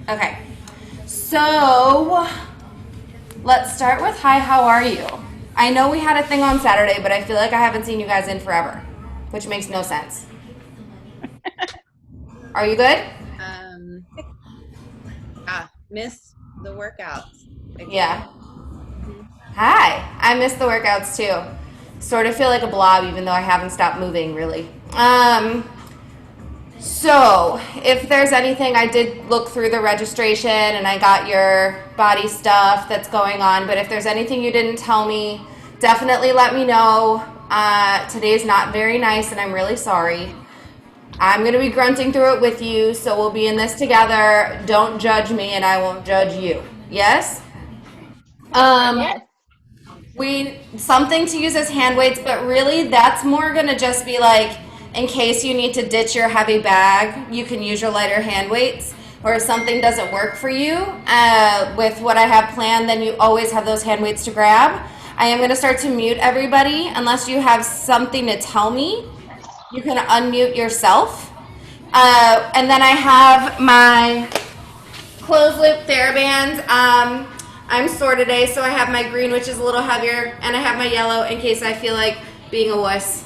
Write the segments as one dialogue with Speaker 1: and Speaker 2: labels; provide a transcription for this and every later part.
Speaker 1: Okay, so let's start with hi, how are you? I know we had a thing on Saturday, but I feel like I haven't seen you guys in forever, which makes no sense. Are you good?
Speaker 2: Missed the workouts again.
Speaker 1: Yeah. Hi, I missed the workouts too. Sort of feel like a blob even though I haven't stopped moving really. So if there's anything, I did look through the registration and I got your body stuff that's going on, but if there's anything you didn't tell me, definitely let me know. Today's not very nice and I'm really sorry. I'm going to be grunting through it with you, so we'll be in this together. Don't judge me and I won't judge you. Yes? Um,
Speaker 3: Yes.
Speaker 1: we something to use as hand weights, but really that's more gonna just be like in case you need to ditch your heavy bag, you can use your lighter hand weights. Or if something doesn't work for you with what I have planned, then you always have those hand weights to grab. I am gonna start to mute everybody unless you have something to tell me. You can unmute yourself. And then I have my closed loop theraband. I'm sore today, so I have my green, which is a little heavier, and I have my yellow in case I feel like being a wuss.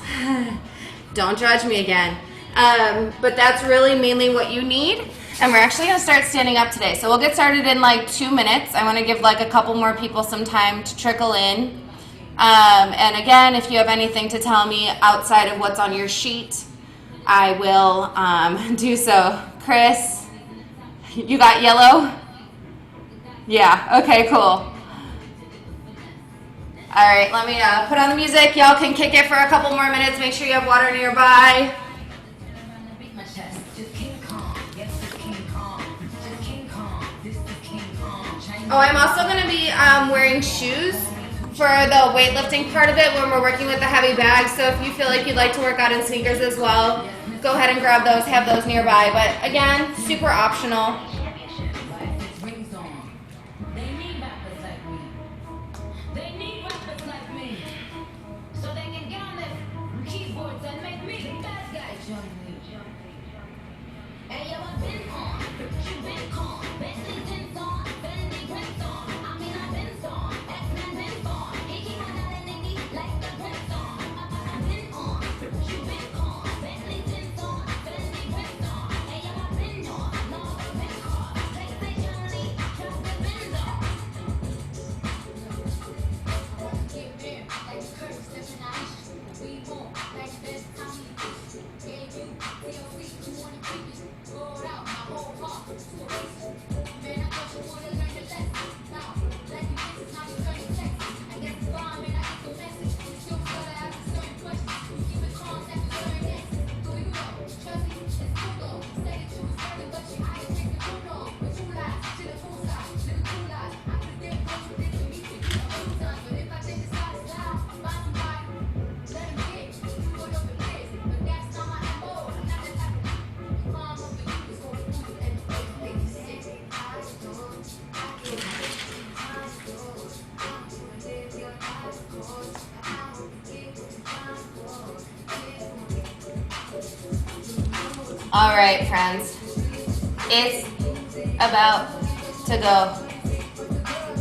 Speaker 1: Don't judge me again. But that's really mainly what you need. And we're actually going to start standing up today. So we'll get started in like 2 minutes. I want to give like a couple more people some time to trickle in. And again, if you have anything to tell me outside of what's on your sheet, I will do so. Chris, you got yellow? Yeah, okay, cool. All right, let me put on the music. Y'all can kick it for a couple more minutes. Make sure you have water nearby. Oh, I'm also going to be wearing shoes for the weightlifting part of it when we're working with the heavy bag. So if you feel like you'd like to work out in sneakers as well, go ahead and grab those, have those nearby. But again, super optional. All right, friends, it's about to go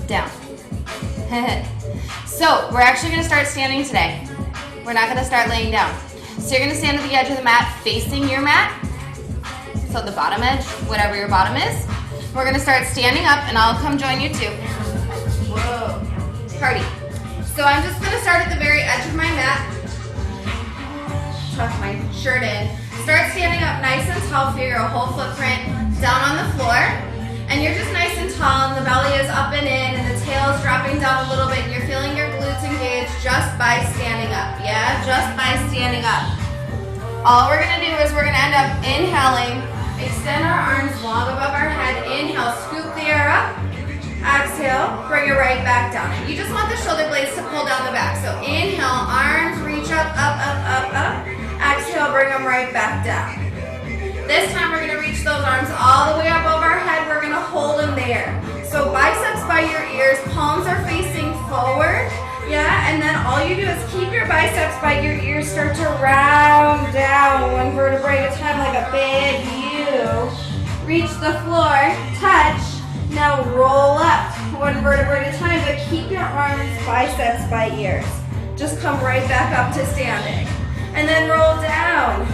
Speaker 1: down. So we're actually going to start standing today. We're not going to start laying down. So you're going to stand at the edge of the mat facing your mat. So the bottom edge, whatever your bottom is. We're going to start standing up and I'll come join you too. Whoa, party. So I'm just going to start at the very edge of my mat. Tuck my shirt in. Start standing up nice and tall, feel your whole footprint down on the floor. And you're just nice and tall and the belly is up and in and the tail is dropping down a little bit and you're feeling your glutes engaged just by standing up. Yeah, just by standing up. All we're gonna do is we're gonna end up inhaling, extend our arms long above our head. Inhale, scoop the air up. Exhale, bring it right back down. You just want the shoulder blades to pull down the back. So inhale, arms reach up, up, up, up, up. Exhale, bring them right back down. This time we're going to reach those arms all the way up over our head. We're going to hold them there. So biceps by your ears, palms are facing forward. Yeah, and then all you do is keep your biceps by your ears, start to round down one vertebrae at a time like a big U. reach the floor, touch. Now roll up, one vertebrae at a time, but keep your arms biceps by ears. Just come right back up to standing. And then roll down.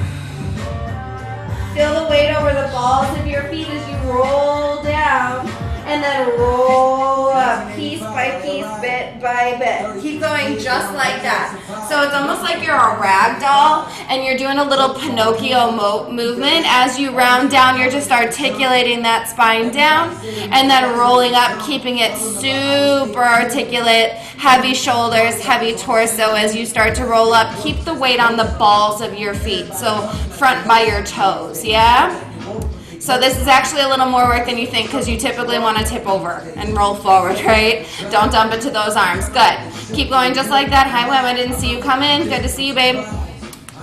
Speaker 1: Feel the weight over the balls of your feet as you roll down. And then roll up, piece by piece, bit by bit. Keep going just like that. So it's almost like you're a rag doll and you're doing a little Pinocchio movement. As you round down, you're just articulating that spine down and then rolling up, keeping it super articulate, heavy shoulders, heavy torso as you start to roll up. Keep the weight on the balls of your feet, so front by your toes, yeah? So this is actually a little more work than you think because you typically want to tip over and roll forward, right? Don't dump into those arms. Good. Keep going just like that. Hi, Wem. I didn't see you come in. Good to see you, babe.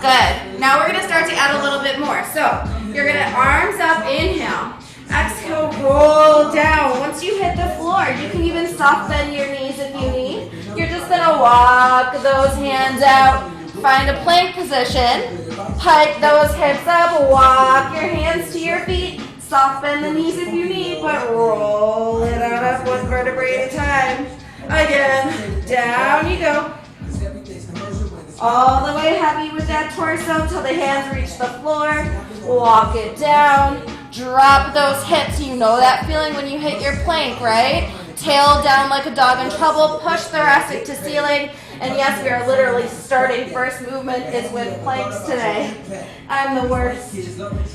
Speaker 1: Good. Now we're going to start to add a little bit more. So you're going to arms up, inhale. Exhale, roll down. Once you hit the floor, you can even soft bend your knees if you need. You're just going to walk those hands out. Find a plank position. Hike those hips up, walk your hands to your feet, soft bend the knees if you need, but roll it on up one vertebrae at a time. Again, down you go. All the way heavy with that torso till the hands reach the floor. Walk it down, drop those hips. You know that feeling when you hit your plank, right? Tail down like a dog in trouble, push thoracic to ceiling. And yes, we are literally starting. First movement is with planks today. I'm the worst.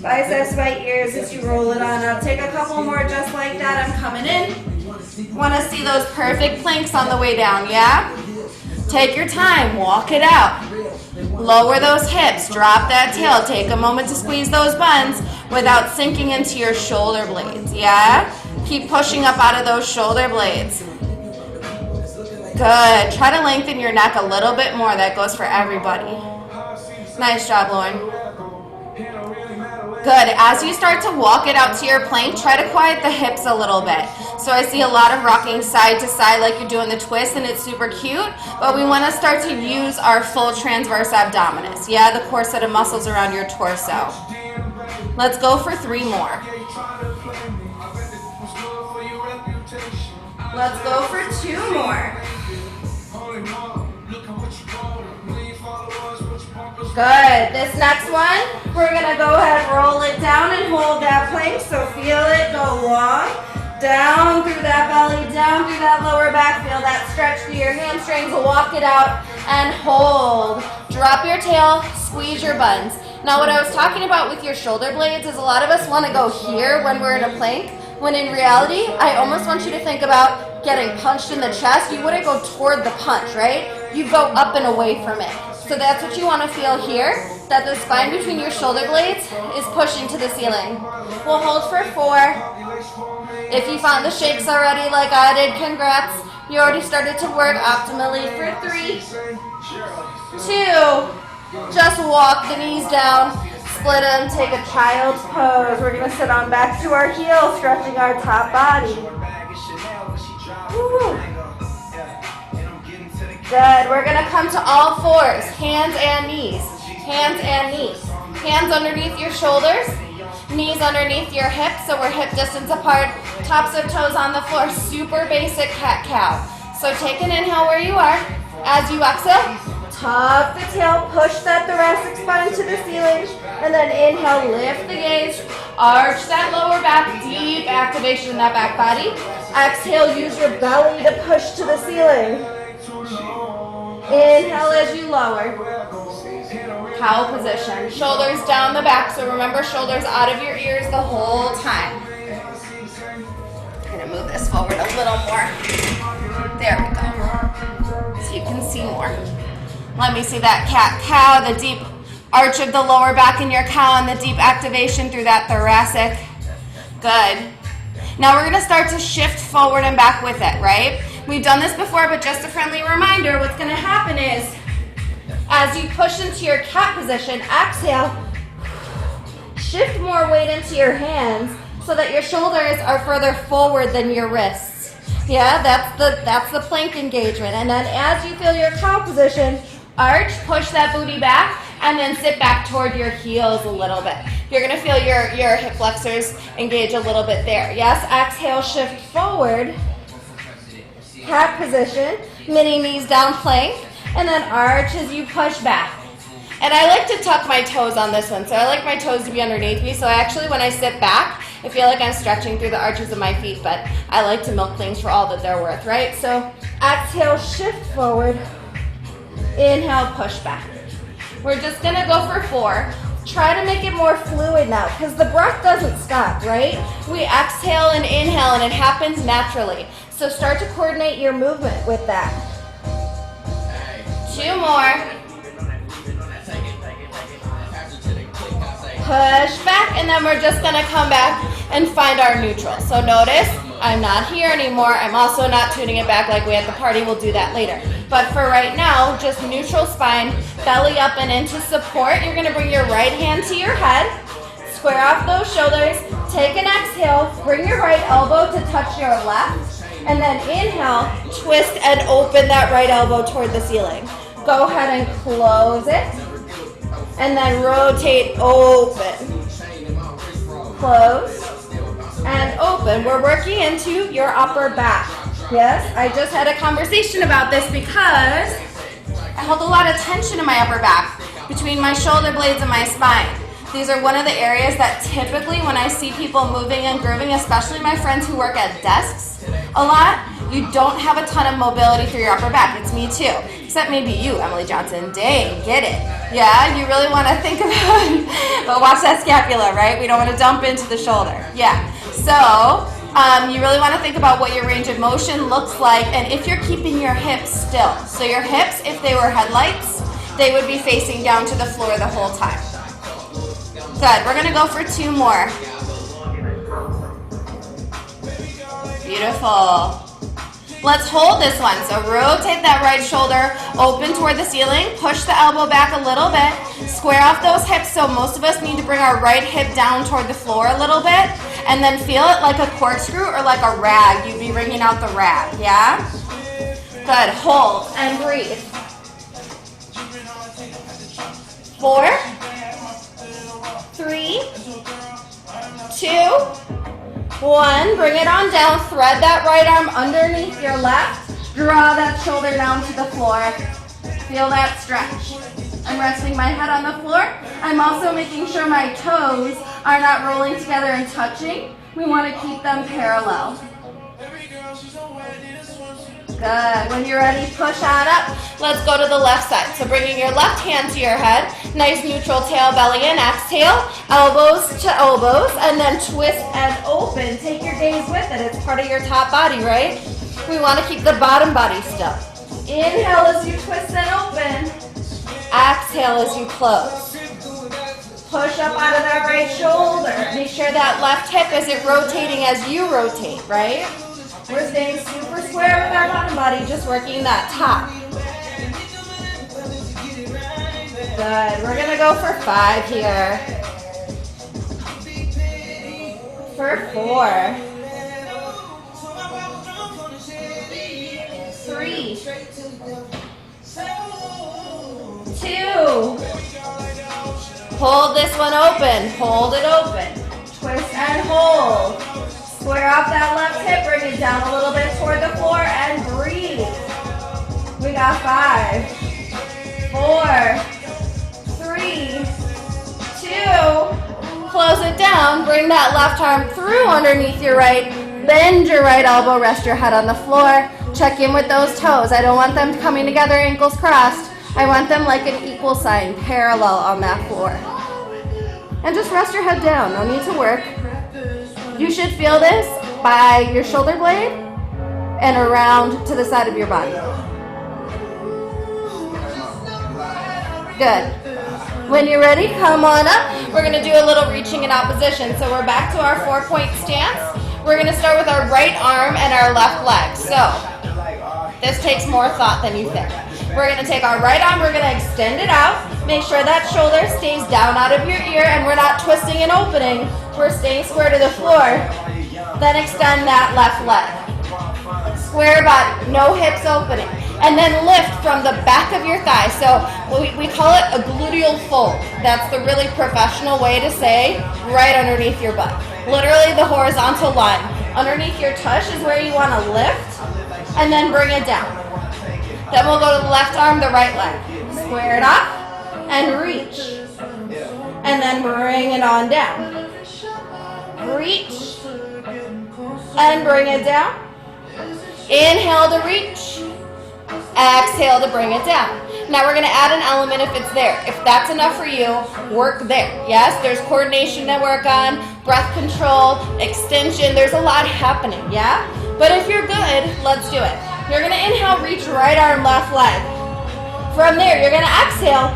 Speaker 1: Biceps by ears as you roll it on up. Take a couple more just like that. I'm coming in. Want to see those perfect planks on the way down, yeah? Take your time. Walk it out. Lower those hips. Drop that tail. Take a moment to squeeze those buns without sinking into your shoulder blades, yeah? Keep pushing up out of those shoulder blades. Good. Try to lengthen your neck a little bit more. That goes for everybody. Nice job, Lauren. Good. As you start to walk it out to your plank, try to quiet the hips a little bit. So I see a lot of rocking side to side like you're doing the twist, and it's super cute, but we want to start to use our full transverse abdominis. Yeah, the core set of muscles around your torso. Let's go for 3 more. Let's go for 2 more. Good. This next one, we're going to go ahead and roll it down and hold that plank. So feel it go long. Down through that belly, down through that lower back. Feel that stretch through your hamstrings. Walk it out and hold. Drop your tail, squeeze your buns. Now what I was talking about with your shoulder blades is a lot of us want to go here when we're in a plank, when in reality, I almost want you to think about getting punched in the chest. You wouldn't go toward the punch, right? You go up and away from it. So that's what you want to feel here, that the spine between your shoulder blades is pushing to the ceiling. We'll hold for 4. If you found the shakes already like I did, congrats. You already started to work optimally for 3, 2, just walk the knees down, split them, take a child's pose. We're going to sit on back to our heels, stretching our top body. Woo. Good. We're going to come to all 4s, hands and knees. Hands and knees. Hands underneath your shoulders, knees underneath your hips, so we're hip distance apart, tops of toes on the floor. Super basic cat-cow. So take an inhale where you are. As you exhale, tuck the tail, push that thoracic spine to the ceiling, and then inhale, lift the gaze, arch that lower back, deep activation in that back body. Exhale, use your belly to push to the ceiling. Inhale as you lower. Cow position. Shoulders down the back, so remember shoulders out of your ears the whole time. I'm going to move this forward a little more. There we go. So you can see more. Let me see that cat-cow, the deep arch of the lower back in your cow and the deep activation through that thoracic. Good. Now we're going to start to shift forward and back with it, right? We've done this before, but just a friendly reminder, what's going to happen is as you push into your cat position, exhale, shift more weight into your hands so that your shoulders are further forward than your wrists. Yeah, that's the plank engagement. And then as you feel your cow position, arch, push that booty back, and then sit back toward your heels a little bit. You're gonna feel your hip flexors engage a little bit there. Yes, exhale, shift forward. Cat position, mini knees down plank, and then arch as you push back. And I like to tuck my toes on this one, so I like my toes to be underneath me, so actually when I sit back, I feel like I'm stretching through the arches of my feet, but I like to milk things for all that they're worth, right? So exhale, shift forward. Inhale, push back. We're just gonna go for 4. Try to make it more fluid now, because the breath doesn't stop, right? We exhale and inhale, and it happens naturally. So start to coordinate your movement with that. 2 more. Push back, and then we're just gonna come back and find our neutral. So notice, I'm not here anymore. I'm also not tuning it back like we at the party. We'll do that later. But for right now, just neutral spine, belly up and into support. You're gonna bring your right hand to your head, square off those shoulders, take an exhale, bring your right elbow to touch your left, and then inhale, twist and open that right elbow toward the ceiling. Go ahead and close it. And then rotate, open, close, and open. We're working into your upper back. Yes, I just had a conversation about this because I held a lot of tension in my upper back between my shoulder blades and my spine. These are one of the areas that typically when I see people moving and grooving, especially my friends who work at desks a lot, you don't have a ton of mobility through your upper back. It's me too, except maybe you, Emily Johnson. Dang, get it. Yeah, you really want to think about, but watch that scapula, right? We don't want to dump into the shoulder. Yeah, so you really want to think about what your range of motion looks like and if you're keeping your hips still. So your hips, if they were headlights, they would be facing down to the floor the whole time. Good, we're gonna go for 2 more. Beautiful. Let's hold this one. So rotate that right shoulder, open toward the ceiling, push the elbow back a little bit, square off those hips. So most of us need to bring our right hip down toward the floor a little bit, and then feel it like a corkscrew or like a rag. You'd be wringing out the rag, yeah? Good, hold and breathe. 4, 3, 2, 1, bring it on down, thread that right arm underneath your left, draw that shoulder down to the floor, feel that stretch. I'm resting my head on the floor. I'm also making sure my toes are not rolling together and touching. We want to keep them parallel. Good. When you're ready, push on up. Let's go to the left side. So bringing your left hand to your head, nice neutral tail, belly in, exhale, elbows to elbows, and then twist and open. Take your gaze with it. It's part of your top body, right? We want to keep the bottom body still. Inhale as you twist and open. Exhale as you close. Push up out of that right shoulder. Make sure that left hip isn't rotating as you rotate, right? We're staying super square with our bottom body, just working that top. Good. We're going to go for 5 here. For 4. 3. 2. Hold this one open. Hold it open. Twist and hold. Square off that left hip, bring it down a little bit toward the floor and breathe. We got 5, 4, 3, 2. Close it down, bring that left arm through underneath your right, bend your right elbow, rest your head on the floor. Check in with those toes. I don't want them coming together, ankles crossed. I want them like an equal sign, parallel on that floor. And just rest your head down, no need to work. You should feel this by your shoulder blade and around to the side of your body. Good. When you're ready, come on up. We're going to do a little reaching in opposition. So we're back to our 4-point stance. We're going to start with our right arm and our left leg. So this takes more thought than you think. We're going to take our right arm, we're going to extend it out. Make sure that shoulder stays down out of your ear and we're not twisting and opening. We're staying square to the floor. Then extend that left leg. Square body, no hips opening. And then lift from the back of your thigh. So we call it a gluteal fold. That's the really professional way to say right underneath your butt. Literally the horizontal line. Underneath your tush is where you want to lift and then bring it down. Then we'll go to the left arm, the right leg. Square it up and reach. And then bring it on down. Reach and bring it down. Inhale to reach. Exhale to bring it down. Now we're going to add an element if it's there. If that's enough for you, work there. Yes, there's coordination to work on, breath control, extension. There's a lot happening, yeah? But if you're good, let's do it. You're going to inhale, reach right arm, left leg. From there, you're going to exhale,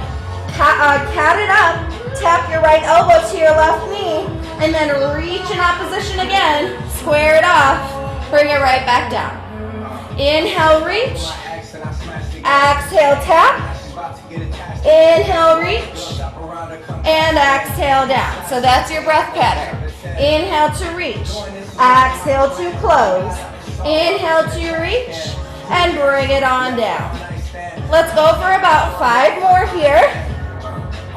Speaker 1: cat it up, tap your right elbow to your left knee, and then reach in opposition again, square it off, bring it right back down. Inhale, reach. Exhale, tap. Inhale, reach. And exhale, down. So that's your breath pattern. Inhale to reach. Exhale to close. Inhale to reach. And bring it on down. Let's go for about 5 more here.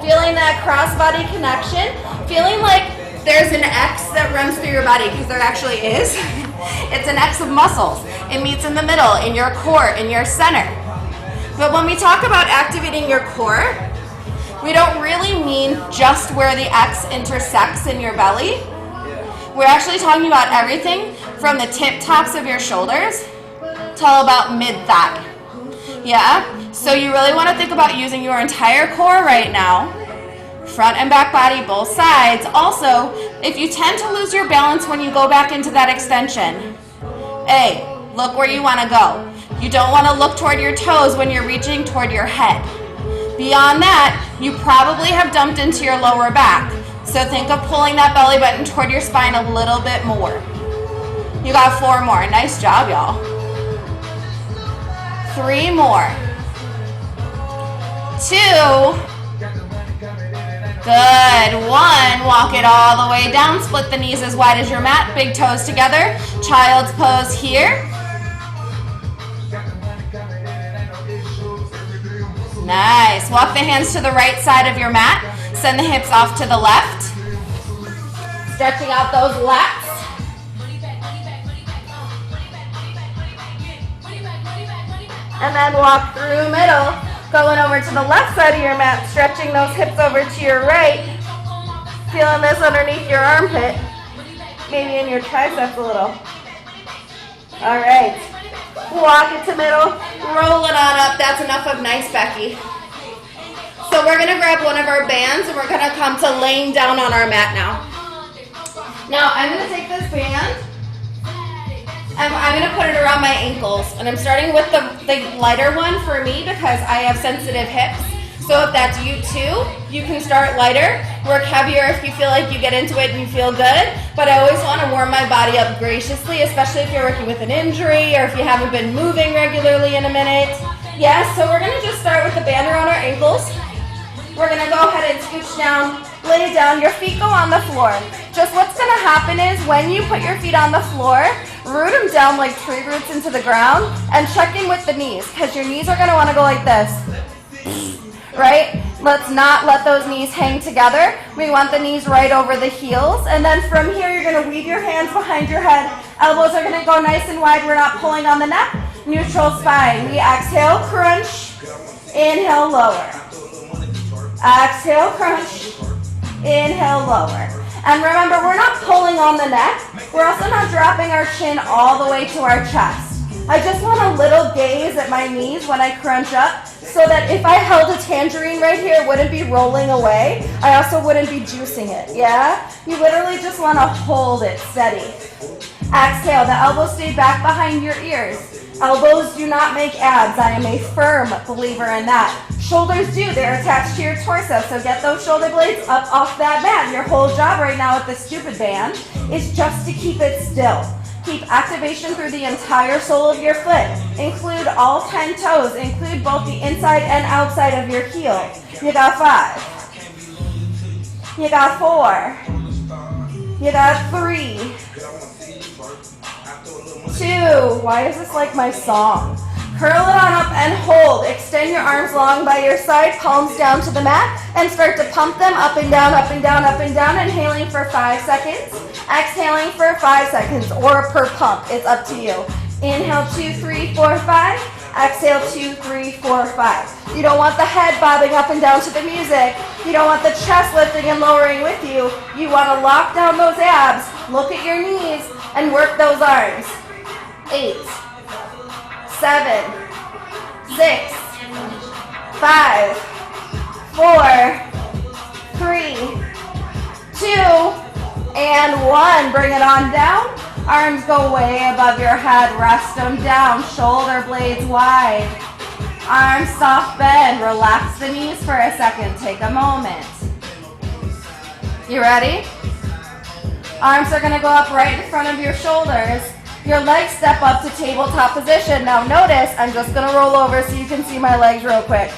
Speaker 1: Feeling that cross-body connection. Feeling like there's an X that runs through your body, because there actually is. It's an X of muscles. It meets in the middle, in your core, in your center. But when we talk about activating your core, we don't really mean just where the X intersects in your belly. We're actually talking about everything from the tip tops of your shoulders till about mid-thigh. Yeah? So you really want to think about using your entire core right now, front and back body, both sides. Also, if you tend to lose your balance when you go back into that extension, A, look where you want to go. You don't want to look toward your toes when you're reaching toward your head. Beyond that, you probably have dumped into your lower back. So think of pulling that belly button toward your spine a little bit more. You got 4 more. Nice job, y'all. 3 more. 2. Good. 1. Walk it all the way down. Split the knees as wide as your mat. Big toes together. Child's pose here. Nice. Walk the hands to the right side of your mat. Send the hips off to the left. Stretching out those lats. And then walk through middle. Going over to the left side of your mat. Stretching those hips over to your right. Feeling this underneath your armpit. Maybe in your triceps a little. All right. Walk it to middle, roll it on up. That's enough of nice, Becky. So we're gonna grab one of our bands and we're gonna come to laying down on our mat now. Now I'm gonna take this band and I'm gonna put it around my ankles. And I'm starting with the lighter one for me because I have sensitive hips. So if that's you too, you can start lighter, work heavier if you feel like you get into it and you feel good. But I always want to warm my body up graciously, especially if you're working with an injury or if you haven't been moving regularly in a minute. Yes, so we're going to just start with the band around our ankles. We're going to go ahead and scooch down, lay down. Your feet go on the floor. Just what's going to happen is when you put your feet on the floor, root them down like tree roots into the ground and check in with the knees because your knees are going to want to go like this. Right? Let's not let those knees hang together. We want the knees right over the heels. And then from here, you're going to weave your hands behind your head. Elbows are going to go nice and wide. We're not pulling on the neck. Neutral spine. We exhale, crunch. Inhale, lower. Exhale, crunch. Inhale, lower. And remember, we're not pulling on the neck. We're also not dropping our chin all the way to our chest. I just want a little gaze at my knees when I crunch up so that if I held a tangerine right here, it wouldn't be rolling away. I also wouldn't be juicing it, yeah? You literally just want to hold it steady. Exhale, the elbows stay back behind your ears. Elbows do not make abs. I am a firm believer in that. Shoulders do. They're attached to your torso, so get those shoulder blades up off that mat. Your whole job right now with the stupid band is just to keep it still. Keep activation through the entire sole of your foot. Include all 10 toes. Include both the inside and outside of your heel. You got 5. You got 4. You got 3. 2. Why is this like my song? Curl it on up and hold. Extend your arms long by your side, palms down to the mat, and start to pump them up and down, up and down, up and down, inhaling for 5 seconds, exhaling for 5 seconds, or per pump. It's up to you. Inhale, 2, 3, 4, 5. Exhale, 2, 3, 4, 5. You don't want the head bobbing up and down to the music. You don't want the chest lifting and lowering with you. You want to lock down those abs, look at your knees, and work those arms. 8, 7, 6, 5, 4, 3, 2, and 1. Bring it on down. Arms go way above your head. Rest them down. Shoulder blades wide. Arms soft bend. Relax the knees for a second. Take a moment. You ready? Arms are going to go up right in front of your shoulders. Your legs step up to tabletop position. Now notice, I'm just going to roll over so you can see my legs real quick.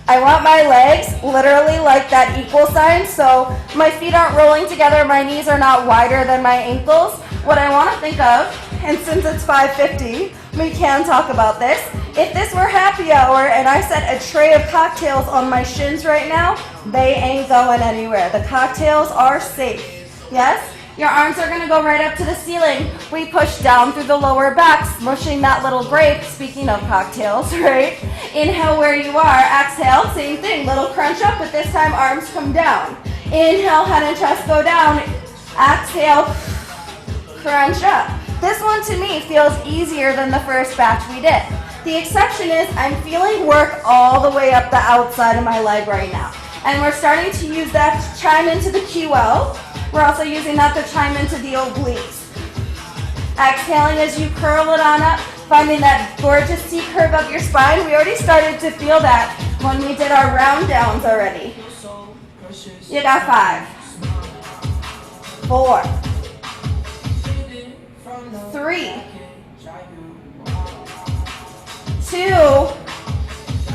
Speaker 1: I want my legs literally like that equal sign, so my feet aren't rolling together, my knees are not wider than my ankles. What I want to think of, and since it's 5:50, we can talk about this. If this were happy hour and I set a tray of cocktails on my shins right now, they ain't going anywhere. The cocktails are safe. Yes? Your arms are going to go right up to the ceiling. We push down through the lower back, smushing that little grape. Speaking of cocktails, right? Inhale where you are. Exhale, same thing. Little crunch up, but this time arms come down. Inhale, head and chest go down. Exhale, crunch up. This one to me feels easier than the first batch we did. The exception is I'm feeling work all the way up the outside of my leg right now. And we're starting to use that to chime into the QL. We're also using that to chime into the obliques. Exhaling as you curl it on up, finding that gorgeous C curve up your spine. We already started to feel that when we did our round downs already. You got 5, 4, 3, 2,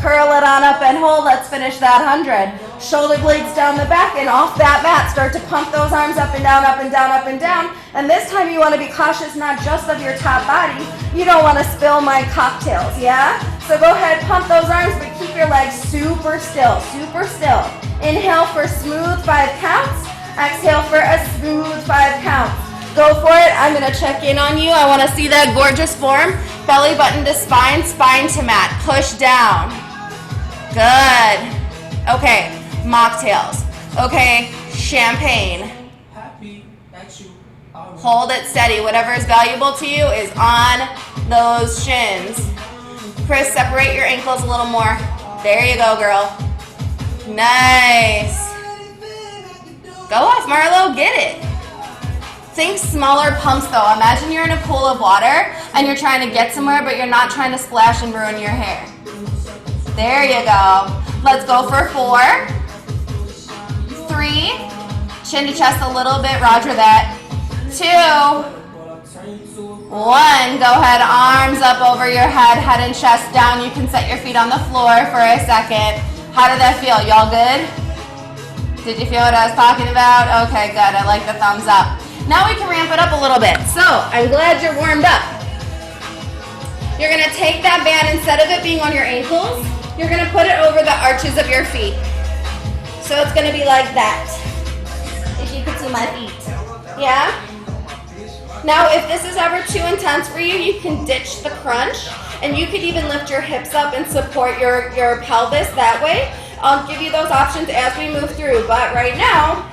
Speaker 1: curl it on up and hold. Let's finish that 100. Shoulder blades down the back and off that mat. Start to pump those arms up and down, up and down, up and down. And this time you want to be cautious not just of your top body. You don't want to spill my cocktails, yeah? So go ahead, pump those arms, but keep your legs super still, super still. Inhale for smooth 5 counts. Exhale for a smooth 5 counts. Go for it. I'm going to check in on you. I want to see that gorgeous form. Belly button to spine, spine to mat. Push down. Good. Okay, mocktails. Okay, champagne. Hold it steady. Whatever is valuable to you is on those shins. Chris, separate your ankles a little more. There you go, girl. Nice. Go off, Marlo. Get it. Think smaller pumps though. Imagine you're in a pool of water and you're trying to get somewhere, but you're not trying to splash and ruin your hair. There you go. Let's go for 4, 3, chin to chest a little bit, roger that. 2, 1, go ahead, arms up over your head, head and chest down. You can set your feet on the floor for a second. How did that feel? Y'all good? Did you feel what I was talking about? Okay, good, I like the thumbs up. Now we can ramp it up a little bit. So, I'm glad you're warmed up. You're gonna take that band, instead of it being on your ankles, you're gonna put it over the arches of your feet. So it's gonna be like that. If you could see my feet. Yeah? Now, if this is ever too intense for you, you can ditch the crunch, and you could even lift your hips up and support your pelvis that way. I'll give you those options as we move through, but right now,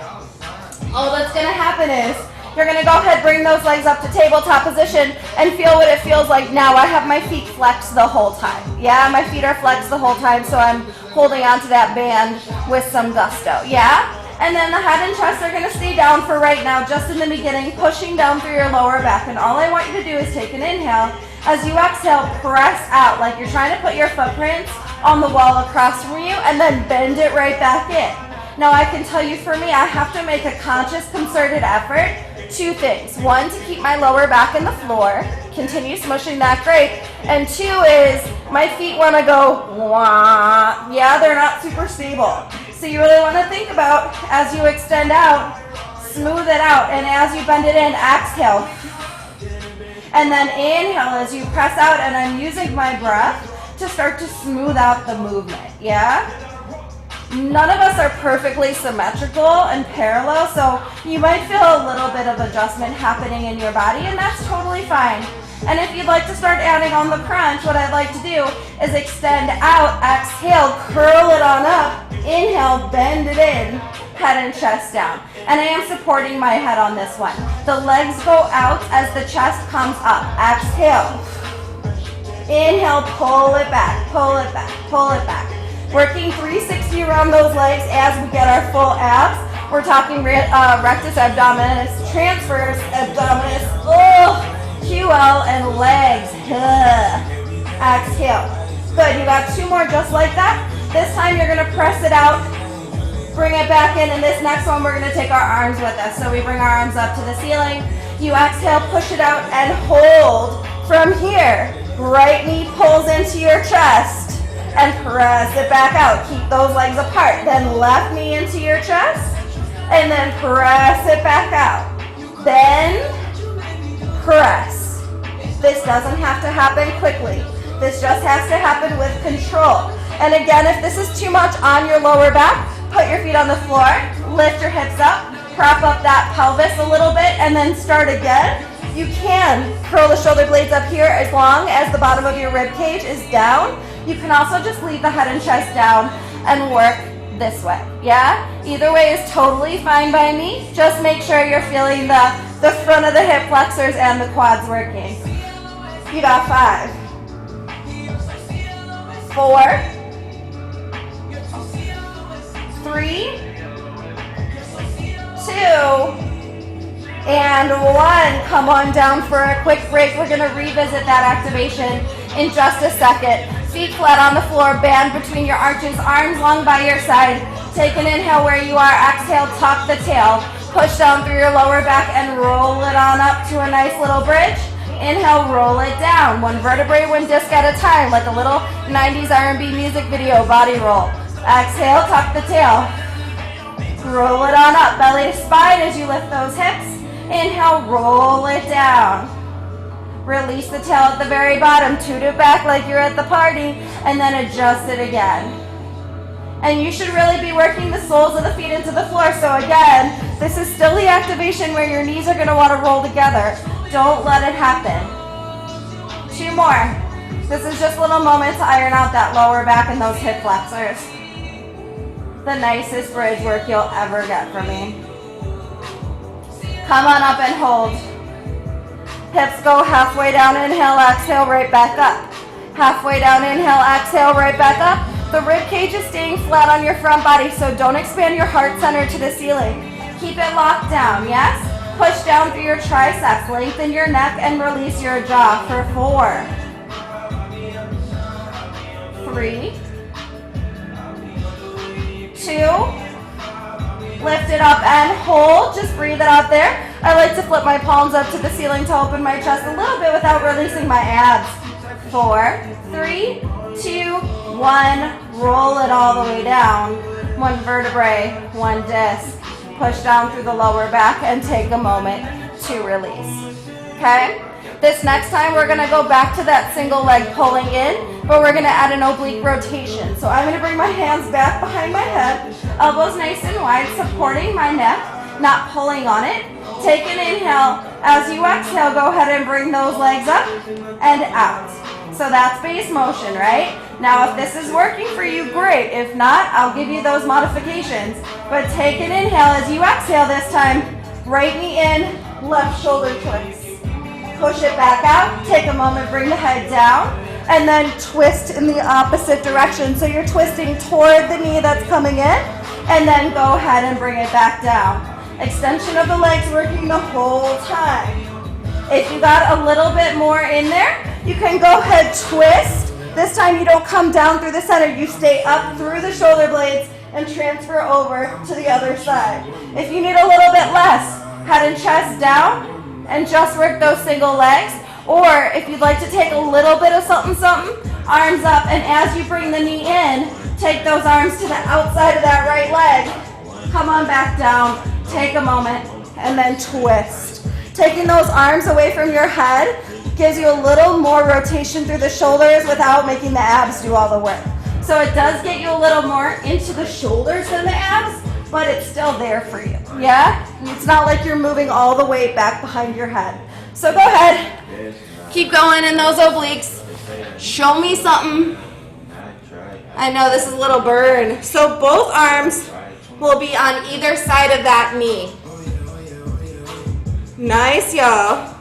Speaker 1: all that's gonna happen is, you're gonna go ahead, bring those legs up to tabletop position and feel what it feels like now. I have my feet flexed the whole time. Yeah, my feet are flexed the whole time, so I'm holding onto that band with some gusto. Yeah? And then the head and chest are gonna stay down for right now, just in the beginning, pushing down through your lower back. And all I want you to do is take an inhale. As you exhale, press out like you're trying to put your footprints on the wall across from you and then bend it right back in. Now I can tell you for me, I have to make a conscious, concerted effort. 2 things. 1, to keep my lower back in the floor, continue smushing that grape. And 2 is my feet want to go, wah. Yeah, they're not super stable. So you really want to think about, as you extend out, smooth it out. And as you bend it in, exhale. And then inhale as you press out, and I'm using my breath to start to smooth out the movement, yeah? None of us are perfectly symmetrical and parallel, so you might feel a little bit of adjustment happening in your body, and that's totally fine. And if you'd like to start adding on the crunch, what I'd like to do is extend out, exhale, curl it on up, inhale, bend it in, head and chest down. And I am supporting my head on this one. The legs go out as the chest comes up. Exhale. Inhale, pull it back, pull it back, pull it back. Working 360 around those legs as we get our full abs. We're talking rectus abdominis, transverse abdominis, QL, and legs. Exhale. Good, you got 2 more just like that. This time you're gonna press it out, bring it back in, and this next one we're gonna take our arms with us. So we bring our arms up to the ceiling. You exhale, push it out, and hold from here. Right knee pulls into your chest. And press it back out. Keep those legs apart. Then left knee into your chest. And then press it back out. Then press. This doesn't have to happen quickly. This just has to happen with control. And again, if this is too much on your lower back, put your feet on the floor. Lift your hips up. Prop up that pelvis a little bit. And then start again. You can curl the shoulder blades up here as long as the bottom of your rib cage is down. You can also just leave the head and chest down and work this way, yeah? Either way is totally fine by me. Just make sure you're feeling the front of the hip flexors and the quads working. You got 5, 4, 3, 2, and 1. Come on down for a quick break. We're gonna revisit that activation in just a second. Feet flat on the floor, band between your arches, arms long by your side. Take an inhale where you are, exhale, tuck the tail. Push down through your lower back and roll it on up to a nice little bridge. Inhale, roll it down. 1 vertebrae, 1 disc at a time, like a little 90s R&B music video, body roll. Exhale, tuck the tail. Roll it on up, belly to spine as you lift those hips. Inhale, roll it down. Release the tail at the very bottom, toot it back like you're at the party, and then adjust it again. And you should really be working the soles of the feet into the floor. So again, this is still the activation where your knees are gonna wanna roll together. Don't let it happen. 2 more. This is just a little moment to iron out that lower back and those hip flexors. The nicest bridge work you'll ever get from me. Come on up and hold. Hips go halfway down, inhale, exhale, right back up. Halfway down, inhale, exhale, right back up. The rib cage is staying flat on your front body, so don't expand your heart center to the ceiling. Keep it locked down, yes? Push down through your triceps, lengthen your neck, and release your jaw for 4, 3, 2, lift it up and hold. Just breathe it out there. I like to flip my palms up to the ceiling to open my chest a little bit without releasing my abs. 4, 3, 2, 1. Roll it all the way down. 1 vertebrae, 1 disc. Push down through the lower back and take a moment to release. Okay? This next time we're gonna go back to that single leg pulling in, but we're gonna add an oblique rotation. So I'm gonna bring my hands back behind my head, elbows nice and wide, supporting my neck, not pulling on it. Take an inhale. As you exhale, go ahead and bring those legs up and out. So that's base motion, right? Now if this is working for you, great. If not, I'll give you those modifications. But take an inhale as you exhale this time. Right knee in, left shoulder twist. Push it back out. Take a moment, bring the head down, and then twist in the opposite direction. So you're twisting toward the knee that's coming in, and then go ahead and bring it back down. Extension of the legs working the whole time. If you got a little bit more in there, you can go ahead, twist. This time you don't come down through the center. You stay up through the shoulder blades and transfer over to the other side. If you need a little bit less, head and chest down and just work those single legs. Or if you'd like to take a little bit of something, arms up, and as you bring the knee in, take those arms to the outside of that right leg. Come on back down, take a moment, and then twist.
Speaker 3: Taking those arms away from your head gives you a little more rotation through the shoulders without making the abs do all the work. So it does get you a little more into the shoulders than the abs, but it's still there for you, yeah? It's not like you're moving all the way back behind your head. So go ahead.
Speaker 1: Keep going in those obliques. Show me something. I know this is a little burn. So both arms will be on either side of that knee. Nice, y'all.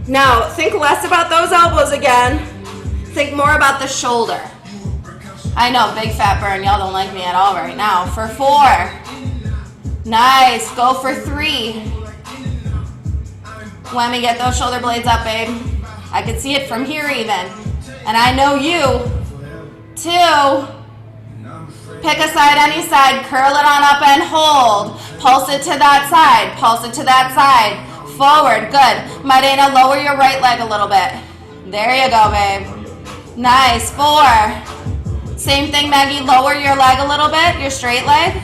Speaker 1: Now, think less about those elbows again. Think more about the shoulder. I know, big fat burn. Y'all don't like me at all right now. For 4. Nice. Go for 3. Let me get those shoulder blades up, babe. I can see it from here even. And I know you. 2. Pick a side, any side. Curl it on up and hold. Pulse it to that side. Pulse it to that side. Forward. Good. Marina, lower your right leg a little bit. There you go, babe. Nice. 4. Same thing, Maggie. Lower your leg a little bit, your straight leg.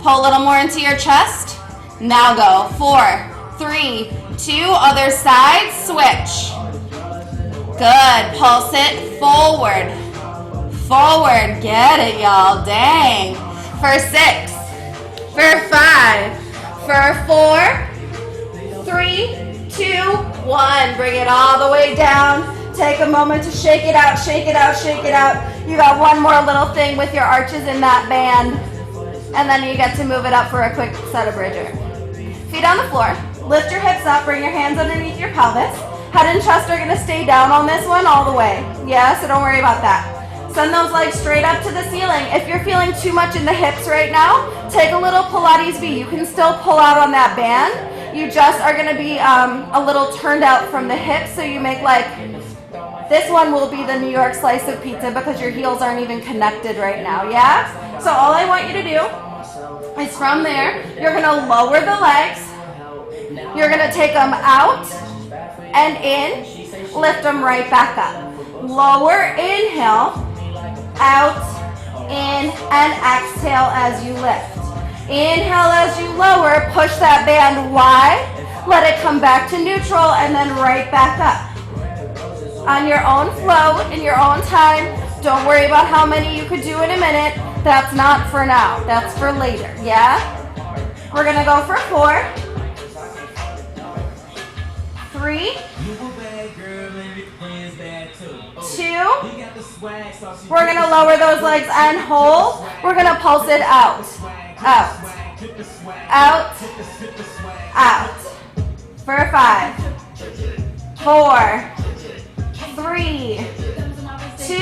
Speaker 1: Pull a little more into your chest. Now go. 4, 3, 2. Other side. Switch. Good. Pulse it forward. Forward. Get it, y'all. Dang. For 6. For 5. For 4. 3, 2, 1. Bring it all the way down. Take a moment to shake it out, shake it out, shake it out. You got one more little thing with your arches in that band. And then you get to move it up for a quick set of bridger. Feet on the floor. Lift your hips up, bring your hands underneath your pelvis. Head and chest are gonna stay down on this one all the way. Yeah, so don't worry about that. Send those legs straight up to the ceiling. If you're feeling too much in the hips right now, take a little Pilates V. You can still pull out on that band. You just are gonna be a little turned out from the hips, so you make like, this one will be the New York slice of pizza because your heels aren't even connected right now, yeah? So all I want you to do is from there, you're gonna lower the legs. You're gonna take them out and in, lift them right back up. Lower, inhale, out, in, and exhale as you lift. Inhale as you lower, push that band wide, let it come back to neutral, and then right back up. On your own flow, in your own time. Don't worry about how many you could do in a minute. That's not for now. That's for later, yeah? We're gonna go for 4. 3. 2. We're gonna lower those legs and hold. We're gonna pulse it out. Out. Out. Out. For 5. 4. 3, 2,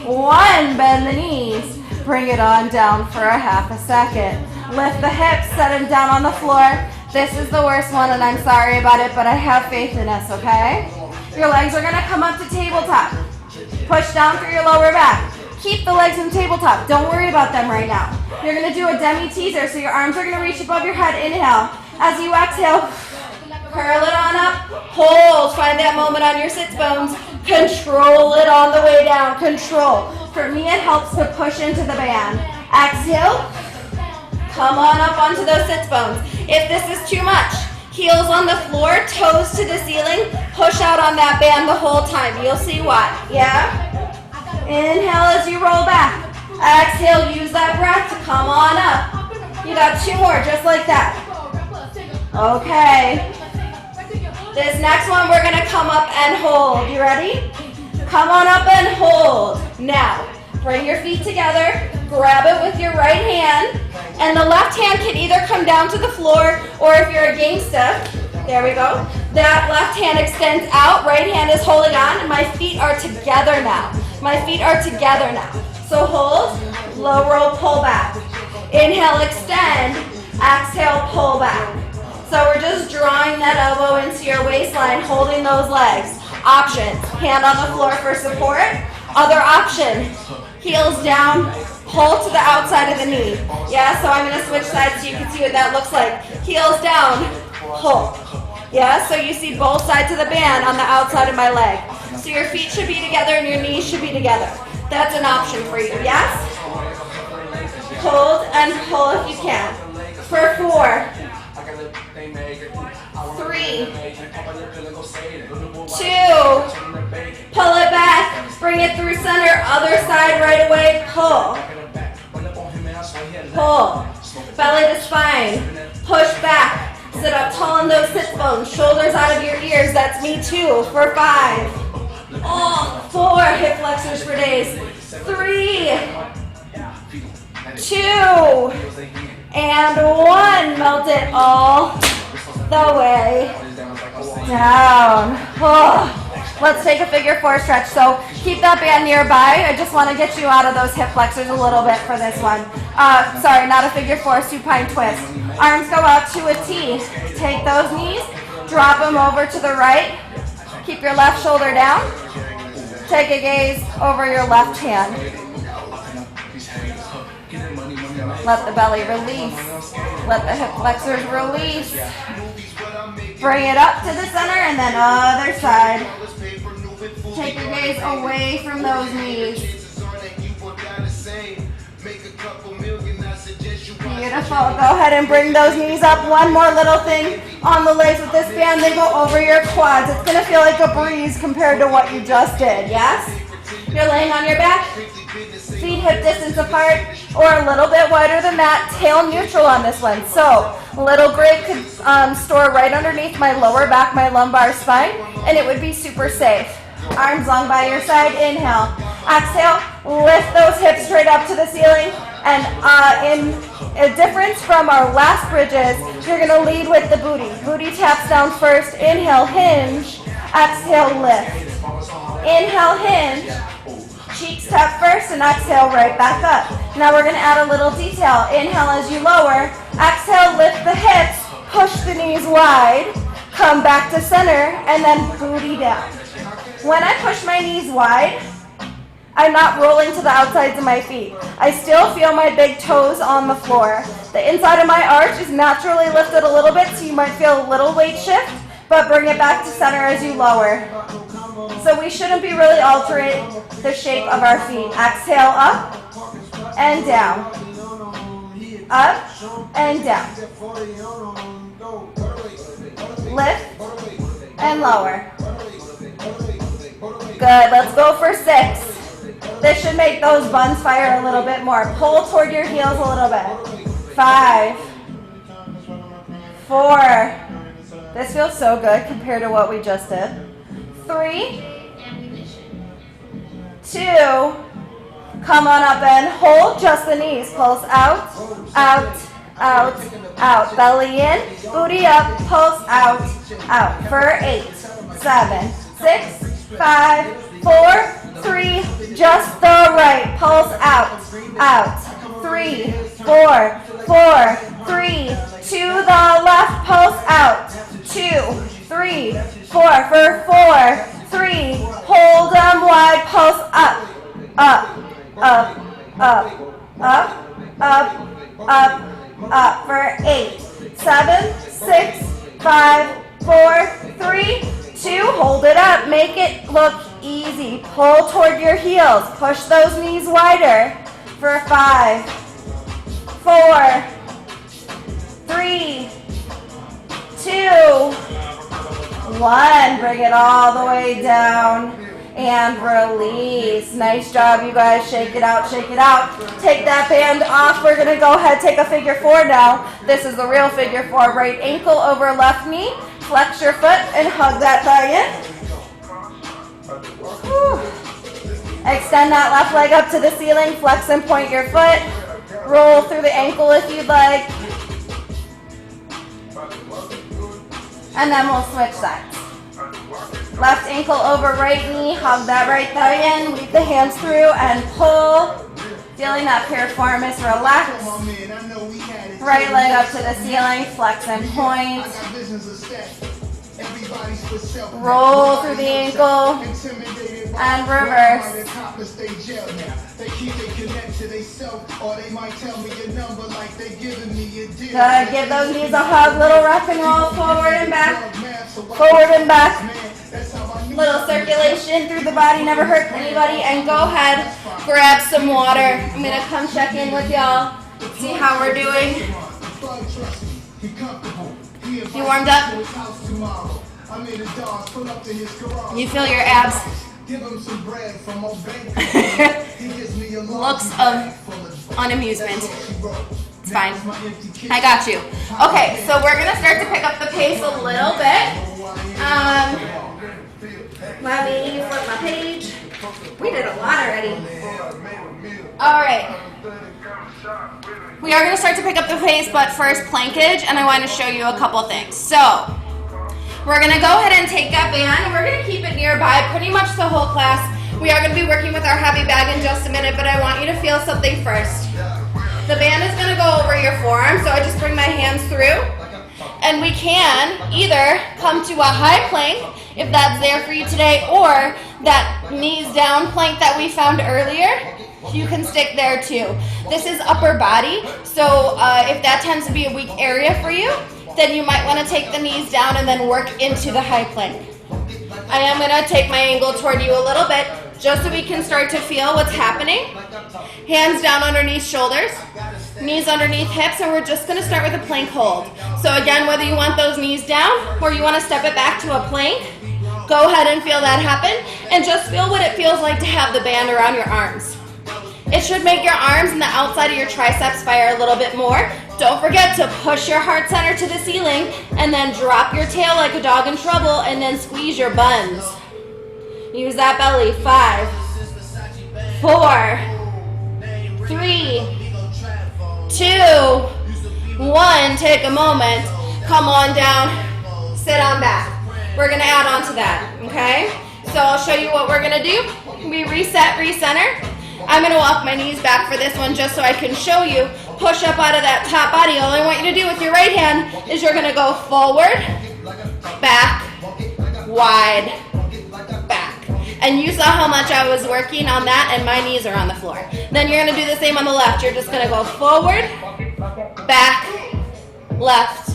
Speaker 1: 1. Bend the knees. Bring it on down for a half a second. Lift the hips, set them down on the floor. This is the worst one and I'm sorry about it, but I have faith in us, okay? Your legs are gonna come up to tabletop. Push down through your lower back. Keep the legs in tabletop. Don't worry about them right now. You're gonna do a demi teaser, so your arms are gonna reach above your head. Inhale. As you exhale, curl it on up, hold, find that moment on your sits bones, control it on the way down, control. For me, it helps to push into the band. Exhale, come on up onto those sits bones. If this is too much, heels on the floor, toes to the ceiling, push out on that band the whole time. You'll see why, yeah? Inhale as you roll back. Exhale, use that breath to come on up. You got 2 more, just like that. Okay. This next one, we're gonna come up and hold. You ready? Come on up and hold. Now, bring your feet together, grab it with your right hand, and the left hand can either come down to the floor, or if you're a gangsta, there we go, that left hand extends out, right hand is holding on, and my feet are together now. My feet are together now. So hold, low roll, pull back. Inhale, extend, exhale, pull back. So we're just drawing that elbow into your waistline, holding those legs. Options, hand on the floor for support. Other option, heels down, pull to the outside of the knee. Yeah, so I'm gonna switch sides so you can see what that looks like. Heels down, pull. Yeah, so you see both sides of the band on the outside of my leg. So your feet should be together and your knees should be together. That's an option for you, yes? Hold and pull if you can. For 4,
Speaker 3: 3, 2, pull it back, bring it through center, other side right away, pull. Pull, belly to spine, push back, sit up tall on those sit bones, shoulders out of your ears, that's me too, for 5, 4, hip flexors for days, 3, 2, and 1, melt it all the way down. Oh. Let's take a figure 4 stretch. So keep that band nearby. I just want to get you out of those hip flexors a little bit for this one. Sorry, not a figure 4, supine twist. Arms go out to a T. Take those knees, drop them over to the right. Keep your left shoulder down. Take a gaze over your left hand. Let the belly release. Let the hip flexors release. Bring it up to the center and then other side. Take your gaze away from those knees. Beautiful. Go ahead and bring those knees up. One more little thing on the legs with this band. They go over your quads. It's going to feel like a breeze compared to what you just did. Yes? You're laying on your back. Feet hip distance apart or a little bit wider than that. Tail neutral on this one. So little grip could store right underneath my lower back, my lumbar spine, and it would be super safe. Arms long by your side. Inhale. Exhale. Lift those hips straight up to the ceiling. And in a difference from our last bridges, you're going to lead with the booty. Booty taps down first. Inhale, hinge. Exhale, lift. Inhale, hinge. Cheeks tap first and exhale right back up. Now we're going to add a little detail. Inhale as you lower. Exhale, lift the hips. Push the knees wide. Come back to center and then booty down. When I push my knees wide, I'm not rolling to the outsides of my feet. I still feel my big toes on the floor. The inside of my arch is naturally lifted a little bit, so you might feel a little weight shift, but bring it back to center as you lower. So we shouldn't be really altering the shape of our feet. Exhale up and down. Up and down. Lift and lower. Good, let's go for 6. This should make those buns fire a little bit more. Pull toward your heels a little bit. 5, 4. This feels so good compared to what we just did. 3, 2. Come on up and hold just the knees. Pulse out, out, out, out. Belly in, booty up, pulse out, out. For 8, 7, 6, 5, 4, 3, just the right. Pulse out, out. 3, 4, 4, 3, to the left. Pulse out. 2, 3, 4, for 4, 3. Hold them wide. Pulse up, up, up, up, up, up, up, up. For 8, 7, 6, 5, 4, 3, 2. Hold it up. Make it look easy. Pull toward your heels. Push those knees wider. For 5, 4, 3, 2, 1. Bring it all the way down and release. Nice job, you guys. Shake it out, shake it out. Take that band off. We're going to go ahead, take a figure 4 now. This is the real figure 4. Right ankle over left knee. Flex your foot and hug that thigh in. Whew. Extend that left leg up to the ceiling. Flex and point your foot. Roll through the ankle if you'd like. And then we'll switch sides. Left ankle over right knee. Hug that right thigh in. Lead the hands through and pull. Feeling that piriformis relax. Right leg up to the ceiling. Flex and point. Roll through the ankle and reverse. Good. Give those knees a hug. Little rock and roll. Forward and back. Forward and back. Little circulation through the body. Never hurt anybody. And go ahead. Grab some water. I'm going to come check in with y'all. See how we're doing.
Speaker 1: You warmed up? You feel your abs? Looks of unamusement. It's fine. I got you. Okay, so we're gonna start to pick up the pace a little bit. Let me flip my page. We did a lot already. All right. We are gonna start to pick up the pace, but first plankage, and I want to show you a couple things. So we're gonna go ahead and take that band, and we're gonna keep it nearby pretty much the whole class. We are gonna be working with our heavy bag in just a minute, but I want you to feel something first. The band is gonna go over your forearm, so I just bring my hands through, and we can either come to a high plank, if that's there for you today, or that knees down plank that we found earlier. You can stick there too. This is upper body, so if that tends to be a weak area for you, then you might want to take the knees down and then work into the high plank. I am going to take my angle toward you a little bit, just so we can start to feel what's happening. Hands down underneath shoulders, knees underneath hips, and we're just going to start with a plank hold. So again, whether you want those knees down or you want to step it back to a plank, go ahead and feel that happen, and just feel what it feels like to have the band around your arms. It should make your arms and the outside of your triceps fire a little bit more. Don't forget to push your heart center to the ceiling, and then drop your tail like a dog in trouble, and then squeeze your buns. Use that belly. 5, 4, 3, 2, 1. Take a moment. Come on down. Sit on back. We're going to add on to that, okay? So I'll show you what we're going to do. We reset, recenter. I'm going to walk my knees back for this one just so I can show you. Push up out of that top body. All I want you to do with your right hand is you're going to go forward, back, wide, back. And you saw how much I was working on that, and my knees are on the floor. Then you're going to do the same on the left. You're just going to go forward, back, left,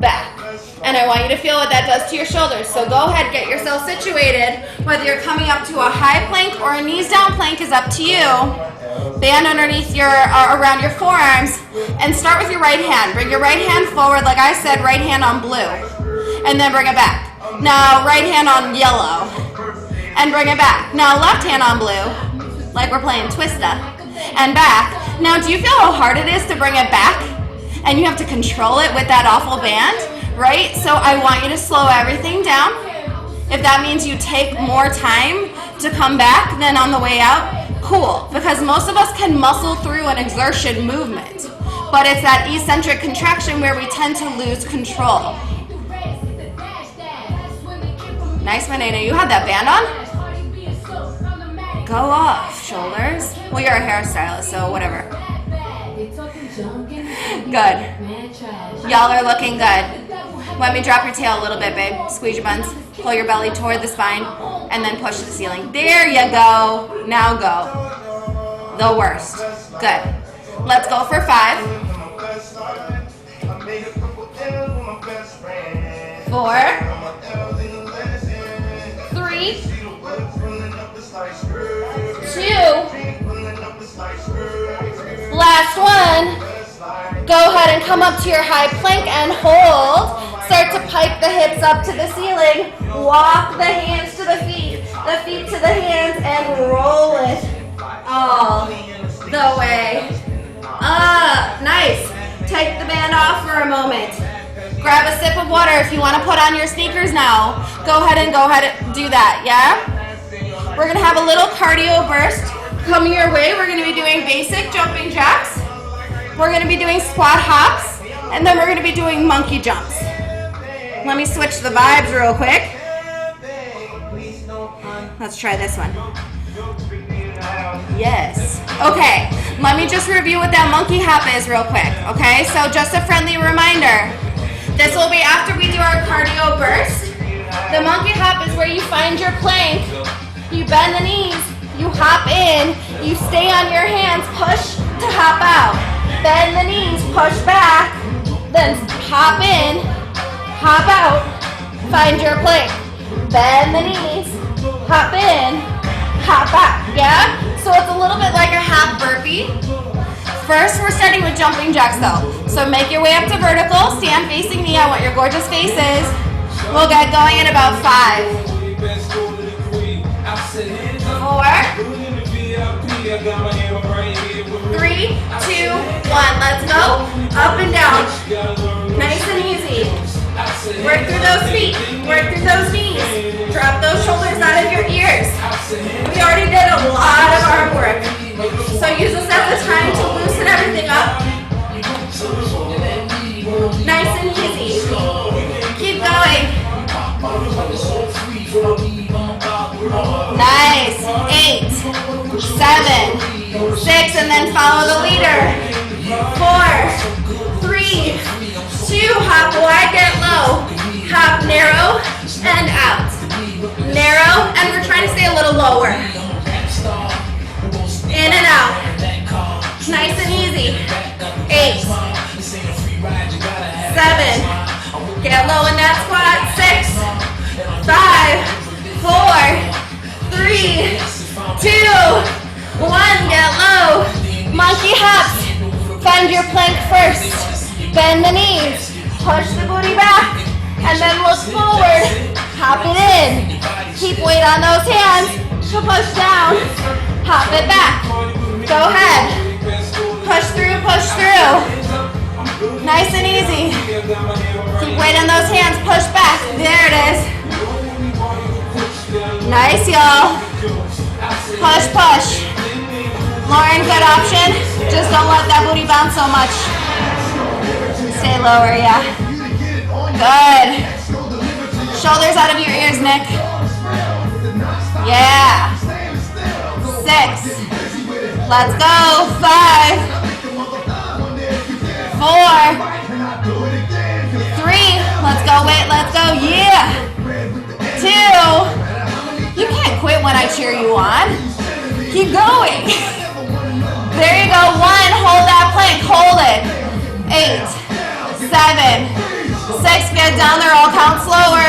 Speaker 1: back. And I want you to feel what that does to your shoulders. So go ahead, get yourself situated. Whether you're coming up to a high plank or a knees down plank is up to you. Band underneath your, around your forearms, and start with your right hand. Bring your right hand forward, like I said, right hand on blue, and then bring it back. Now right hand on yellow, and bring it back. Now left hand on blue, like we're playing Twista, and back. Now do you feel how hard it is to bring it back? And you have to control it with that awful band, right? So I want you to slow everything down. If that means you take more time to come back than on the way out, cool, because most of us can muscle through an exertion movement, but it's that eccentric contraction where we tend to lose control. Nice, Manana. You had that band on? Go off, shoulders. Well, you're a hairstylist, so whatever. Good. Y'all are looking good. Let me drop your tail a little bit, babe. Squeeze your buns. Pull your belly toward the spine, and then push to the ceiling. There you go. Now go. The worst. Good. Let's go for 5. 4. 3. 2. Last one. Go ahead and come up to your high plank and hold. Start to pike the hips up to the ceiling. Walk the hands to the feet to the hands, and roll it all the way up. Nice. Take the band off for a moment. Grab a sip of water if you want to put on your sneakers now. Go ahead and do that, yeah? We're going to have a little cardio burst coming your way. We're going to be doing basic jumping jacks. We're going to be doing squat hops, and then we're going to be doing monkey jumps. Let me switch the vibes real quick. Let's try this one. Yes. Okay, let me just review what that monkey hop is real quick, okay? So just a friendly reminder. This will be after we do our cardio burst. The monkey hop is where you find your plank, you bend the knees, you hop in, you stay on your hands, push to hop out. Bend the knees, push back, then hop in, hop out, find your plank. Bend the knees, hop in, hop out, yeah? So it's a little bit like a half burpee. first we're starting with jumping jacks though. So make your way up to vertical, stand facing me. I want your gorgeous faces. We'll get going in about 5, 4, 3, 2, 1. Let's go. Up and down. Nice and easy. Work through those feet. Work through those knees. Drop those shoulders out of your ears. We already did a lot of arm work. So use this as a time to loosen everything up. Nice and easy. Keep going. Nice. 8, 7, 6, and then follow the leader. 4, 3, 2, hop wide, get low. Hop narrow and out. Narrow, and we're trying to stay a little lower. In and out. Nice and easy. 8, 7, get low in that squat. 6, 5, 4, 3, 2, 1, get low. Monkey hops. Find your plank first. Bend the knees. Push the booty back. And then look forward. Hop it in. Keep weight on those hands to push down. Hop it back. Go ahead. Push through, push through. Nice and easy. Keep weight on those hands. Push back. There it is. Nice, y'all. Push, push. Lauren, good option. Just don't let that booty bounce so much. Stay lower, yeah. Good. Shoulders out of your ears, Nick. Yeah. 6. Let's go. 5, 4, 3. Let's go, wait, let's go. Yeah. 2. You can't quit when I cheer you on. Keep going. There you go. 1. Hold that plank. Hold it. 8, 7, 6. Get down there. I'll count slower.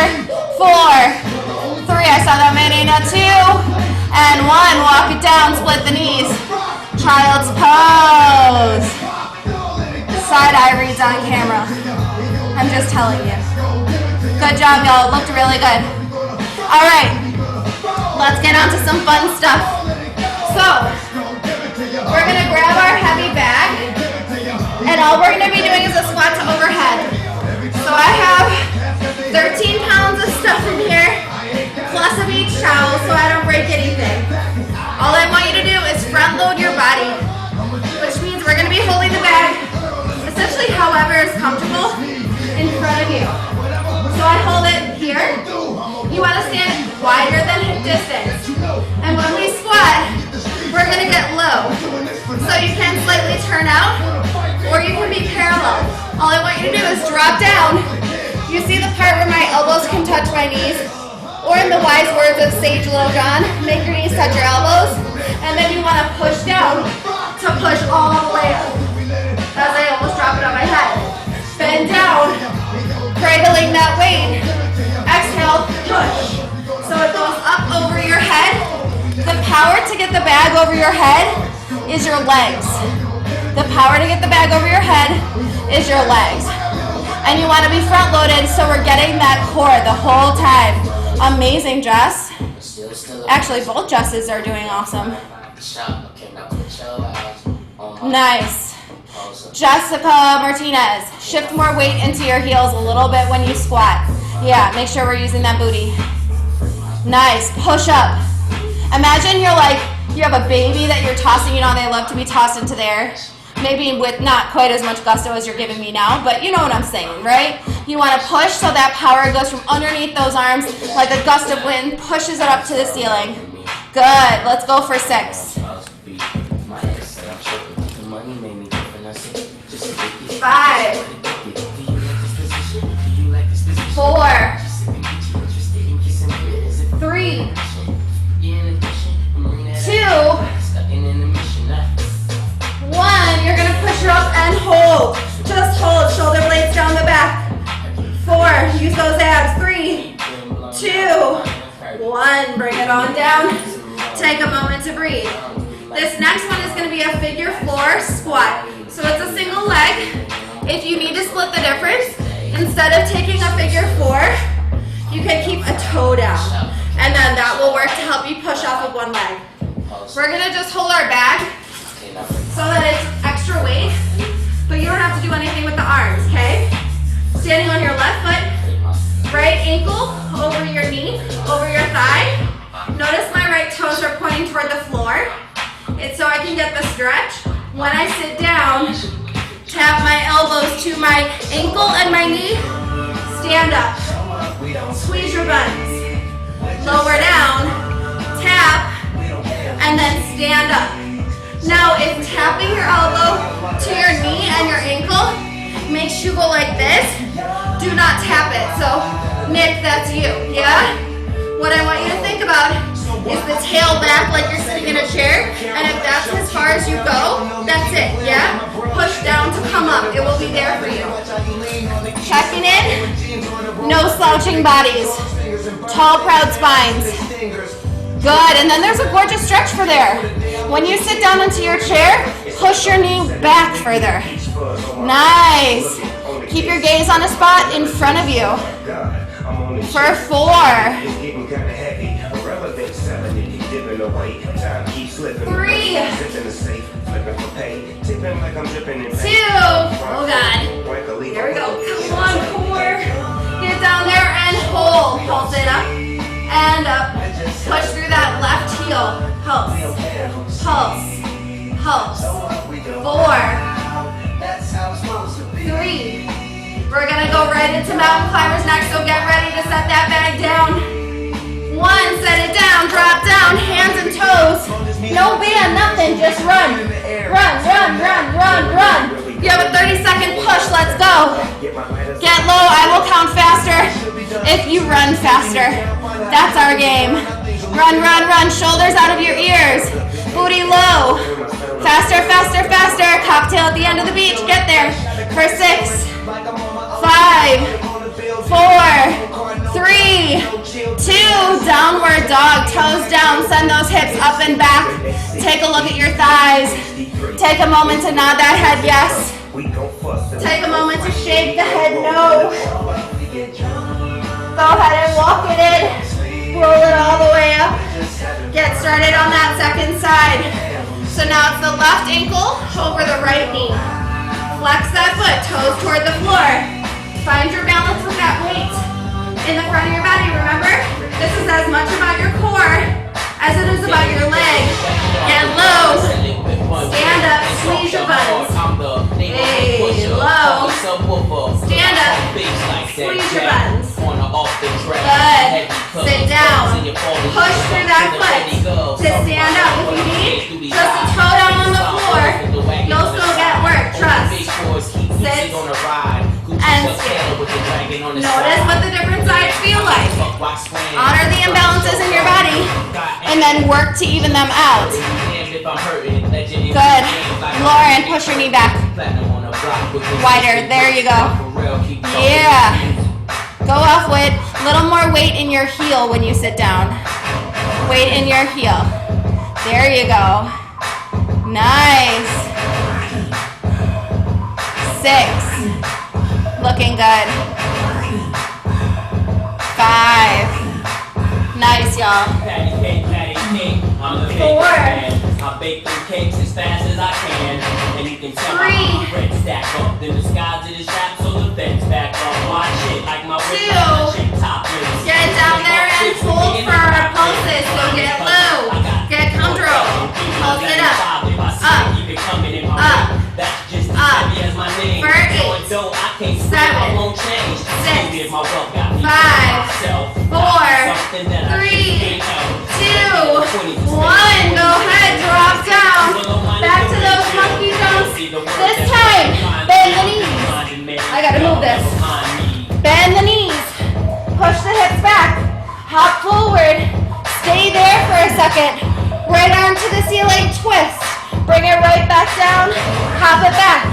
Speaker 1: 4, 3. I saw that Manina. 2 and 1. Walk it down. Split the knees. Child's pose. Side eye reads on camera. I'm just telling you. Good job, y'all. It looked really good. All right. Let's get on to some fun stuff. So, we're going to grab our heavy bag, and all we're going to be doing is a squat to overhead. So I have 13 pounds of stuff in here, plus a beach towel so I don't break anything. All I want you to do is front load your body, which means we're going to be holding the bag essentially however is comfortable in front of you. So I hold it here. You want to stand wider than hip distance. And when we squat, we're going to get low. So you can slightly turn out, or you can be parallel. All I want you to do is drop down. You see the part where my elbows can touch my knees? Or in the wise words of Sage Little John, make your knees touch your elbows. And then you want to push down to push all the way up. As I almost drop it on my head. Bend down, cradling that weight. Exhale, push. So it goes up over your head. The power to get the bag over your head is your legs. The power to get the bag over your head is your legs. And you want to be front loaded so we're getting that core the whole time. Amazing, Jess. Actually, both Jesses are doing awesome. Nice. Jessica Martinez, shift more weight into your heels a little bit when you squat. Yeah, make sure we're using that booty. Nice, push up. Imagine you have a baby that you're tossing, they love to be tossed into the air. Maybe with not quite as much gusto as you're giving me now, but you know what I'm saying, right? You want to push so that power goes from underneath those arms like a gust of wind, pushes it up to the ceiling. Good, let's go for 6. 5, 4, 3, 2, 1. You're gonna push her up and hold. Just hold. Shoulder blades down the back. 4. Use those abs. 3, 2, 1. Bring it on down. Take a moment to breathe. This next one is gonna be a figure 4 squat.
Speaker 3: So it's a single leg. If you need to split the difference, instead of taking a figure 4, you can keep a toe down. And then that will work to help you push off of one leg. We're gonna just hold our bag so that it's extra weight, but you don't have to do anything with the arms, okay? Standing on your left foot, right ankle over your knee, over your thigh. Notice my right toes are pointing toward the floor. It's so I can get the stretch. When I sit down, tap my elbows to my ankle and my knee, stand up. Squeeze your buns. Lower down, tap, and then stand up. Now, if tapping your elbow to your knee and your ankle makes you go like this, do not tap it. So, Nick, that's you, yeah? What I want you to think about is the tail back like you're sitting in a chair, and if that's as far as you go, that's it, yeah? Push down to come up. It will be there for you. Checking in, no slouching bodies. Tall, proud spines. Good, and then there's a gorgeous stretch for there. When you sit down into your chair, push your knee back further. Nice. Keep your gaze on a spot in front of you. For 4. 3. 2. Oh God. Here we go. Come on, core. Get down there and hold. Pulse it up and up. Push through that left heel. Pulse. Pulse. Pulse. 4. 3. We're gonna go right into mountain climbers next, so get ready to set that bag down. 1, set it down, drop down, hands and toes. No band, nothing, just run. Run, run, run, run, run. You have a 30-second push, let's go. Get low, I will count faster if you run faster. That's our game. Run, run, run, shoulders out of your ears. Booty low. Faster, faster, faster. Cocktail at the end of the beach, get there. For 6, 5, 4, 3, 2, downward dog, toes down, send those hips up and back. Take a look at your thighs. Take a moment to nod that head yes. Take a moment to shake the head no. Go ahead and walk it in. Roll it all the way up. Get started on that second side. So now it's the left ankle over the right knee. Flex that foot, toes toward the floor. Find your balance with that weight in the front of your body, remember? This is as much about your core as it is about your leg. Get low. Stand up, squeeze your buns. Hey, low. Stand up, squeeze your buns. Good. Sit down. Push through that foot to stand up. If you need, just a toe down on the floor. You'll still get work, trust. Sit and stand. Notice what the different sides feel like. Honor the imbalances in your body and then work to even them out. Good. Lauren, push your knee back. Wider. There you go. Yeah. Go off with a little more weight in your heel when you sit down. Weight in your heel. There you go. Nice. 6. Looking good. 5. Nice, y'all. 4.
Speaker 4: I bake them cakes as fast as I can, and you can tell my bread stack up. Then the skies to the strap, so the fence back up. Watch it like my
Speaker 3: Two. Get down there and hold for our pulses. So get low. Get comfortable. Pulse it up. Up. Up. Up. For 8. 7. 6. 5. 4. 3. 2. 1. Go ahead. Drop down. Back to those monkey jumps. This time, bend the knees. I gotta move this. Bend the knees. Push the hips back. Hop forward. Stay there for a second. Right arm to the ceiling. Twist. Bring it right back down. Hop it back.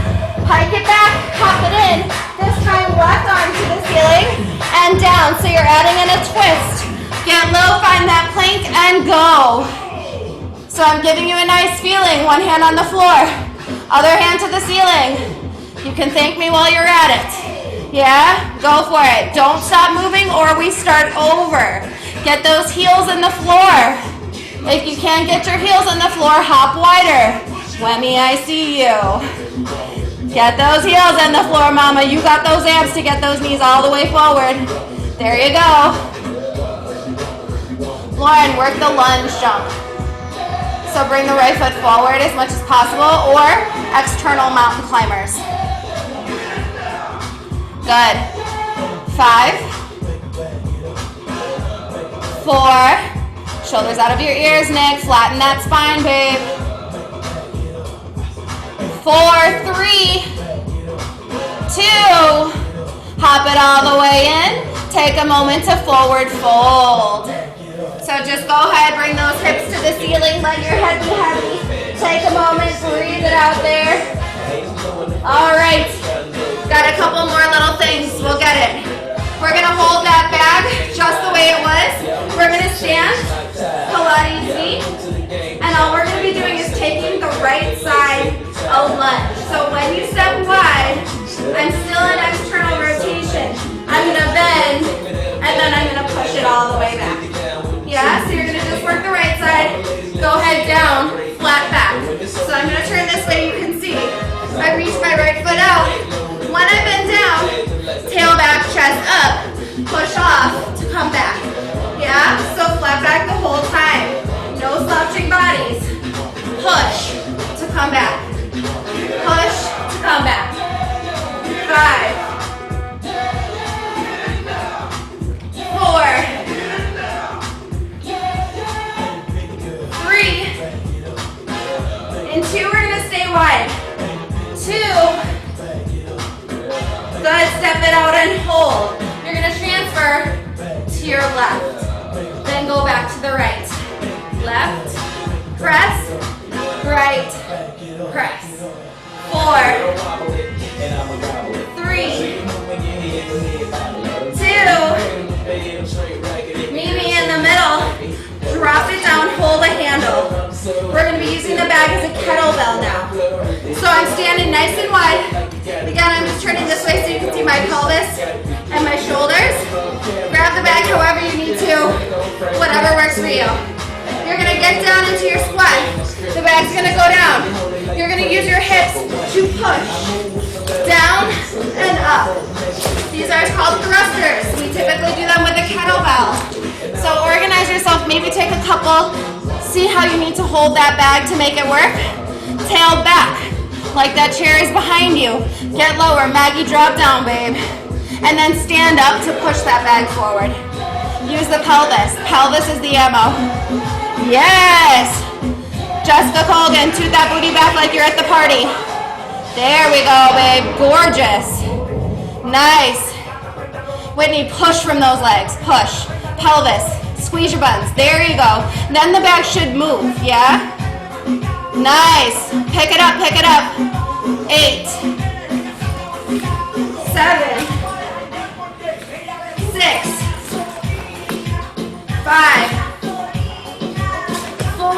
Speaker 3: Hike it back. Hop it in. This time, left arm to the ceiling and down. So you're adding in a twist. Get low. Find that plank and go. So I'm giving you a nice feeling. One hand on the floor.
Speaker 1: Other hand to the ceiling. You can thank me while you're at it. Yeah, go for it. Don't stop moving or we start over. Get those heels in the floor. If you can't get your heels on the floor, hop wider. Let me, I see you. Get those heels in the floor, mama. You got those abs to get those knees all the way forward. There you go. Lauren, work the lunge jump. So bring the right foot forward as much as possible or external mountain climbers. Good. 5, 4, shoulders out of your ears, Nick. Flatten that spine, babe. 4, 3, 2, hop it all the way in. Take a moment to forward fold. So just go ahead, bring those hips to the ceiling, let your head be heavy. Take a moment, breathe it out there. All right, got a couple more little things, we'll get it. We're gonna hold that bag just the way it was. We're gonna stand, Pilates knee, and all we're gonna be doing is taking the right side a lunge. So when you step wide, I'm still in external rotation. I'm gonna bend, and then I'm gonna push it all the way back. Yeah, so you're gonna just work the right side, go head down, flat back. So I'm gonna turn this way, you can see. I reach my right foot out. When I bend down, tail back, chest up, push off to come back. Yeah, so flat back the whole time. No slouching bodies. Push to come back. Push to come back. 5, 4, 3, and 2, we're gonna stay wide. 2, good, step it out and hold. You're gonna transfer to your left, then go back to the right. Left, press, right, press. 4, 3, 2, meet me in the middle. Drop it down, hold a handle. We're going to be using the bag as a kettlebell now. So I'm standing nice and wide. Again, I'm just turning this way so you can see my pelvis and my shoulders. Grab the bag however you need to, whatever works for you. You're going to get down into your squat. The bag's going to go down. You're going to use your hips to push down and up. These are called thrusters. We typically do them with a kettlebell. So organize yourself, maybe take a couple, see how you need to hold that bag to make it work. Tail back, like that chair is behind you. Get lower, Maggie, drop down, babe. And then stand up to push that bag forward. Use the pelvis. Pelvis is the ammo. Yes! Jessica Colgan, toot that booty back like you're at the party. There we go, babe. Gorgeous. Nice. Whitney, push from those legs. Push. Pelvis. Squeeze your buns. There you go. Then the bag should move, yeah? Nice. Pick it up, pick it up. 8, 7, 6, 5, 4,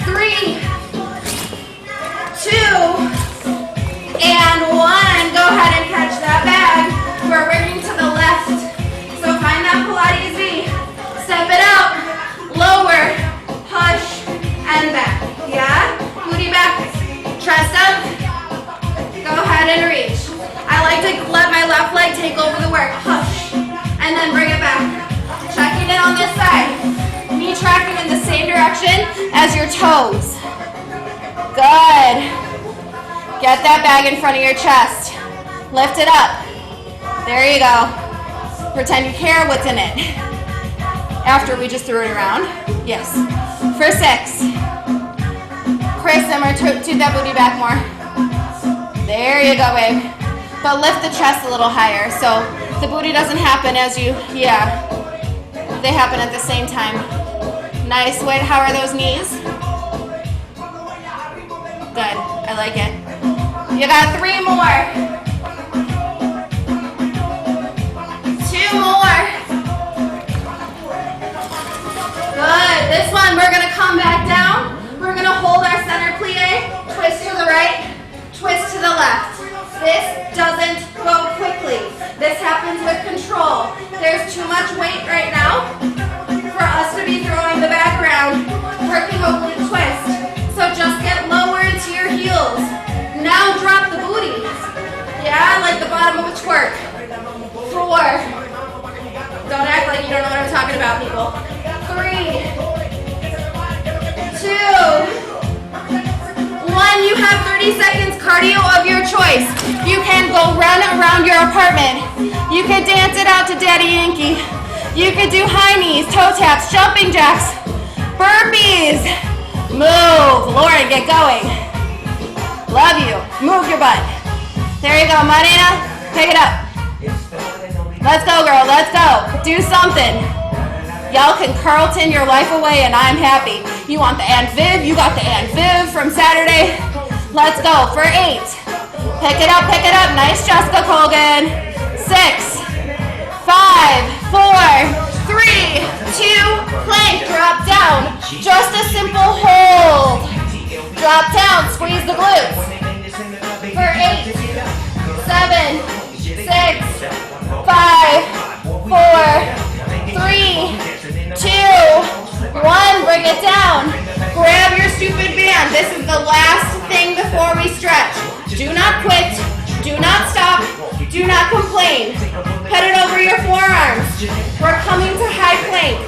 Speaker 1: 3, 2, and 1. Go ahead and catch that bag. We're working to the left. So find that Pilates V. Step it out. Lower. Push. And back. Yeah? Booty back. Chest up. Go ahead and reach. I like to let my left leg take over the work. Push. And then bring it back. Checking it on this side. Knee tracking in the same direction as your toes. Good. Get that bag in front of your chest. Lift it up. There you go. Pretend you care what's in it. After we just threw it around. Yes. For 6. Chris, Simmer, toot that booty back more. There you go, babe. But lift the chest a little higher so the booty doesn't happen as you, yeah. They happen at the same time. Nice. Wait, how are those knees? Good. I like it. You got 3 more. 2 more. Good. This one, we're going to come back down. We're going to hold our center
Speaker 3: plie, twist to the right, twist to the left. This doesn't go quickly. This happens with control. There's too much weight right now for us to be throwing the back around, working a glute twist. So just get lower into your heels. Now drop the booty. Yeah, like the bottom of a twerk. 4. Don't act like you don't know what I'm talking about, people. 3, 2, 1, you have 30 seconds cardio of your choice. You can go run around your apartment. You can dance it out to Daddy Yankee. You can do high knees, toe taps, jumping jacks, burpees. Move, Lauren, get going. Love you. Move your butt. There you go, Marina. Pick it up. Let's go, girl, let's go. Do something. Y'all can Carlton your life away and I'm happy. You want the Aunt Viv? You got the Aunt Viv from Saturday. Let's go for 8. Pick it up, pick it up. Nice, Jessica Colgan. 6, 5, 4, 3, 2, plank, drop down. Just a simple hold. Drop down, squeeze the glutes. For 8, 7, 6, 5, 4, 3, 2, 1, bring it down. Grab your stupid band. This is the last thing before we stretch. Do not quit. Do not stop. Do not complain. Put it over your forearms. We're coming to high plank.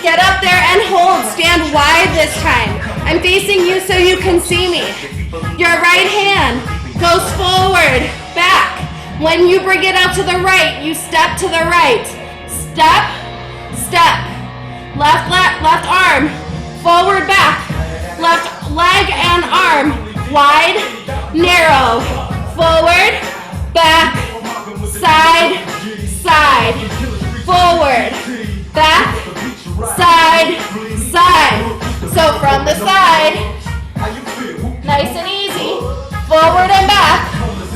Speaker 3: Get up there and hold. Stand wide this time. I'm facing you so you can see me. Your right hand goes forward, back. When you bring it out to the right, you step to the right. Step, step. Left arm, forward, back. Left leg and arm, wide, narrow. Forward, back, side, side. Forward, back, side, side. So from the side, nice and easy. Forward and back.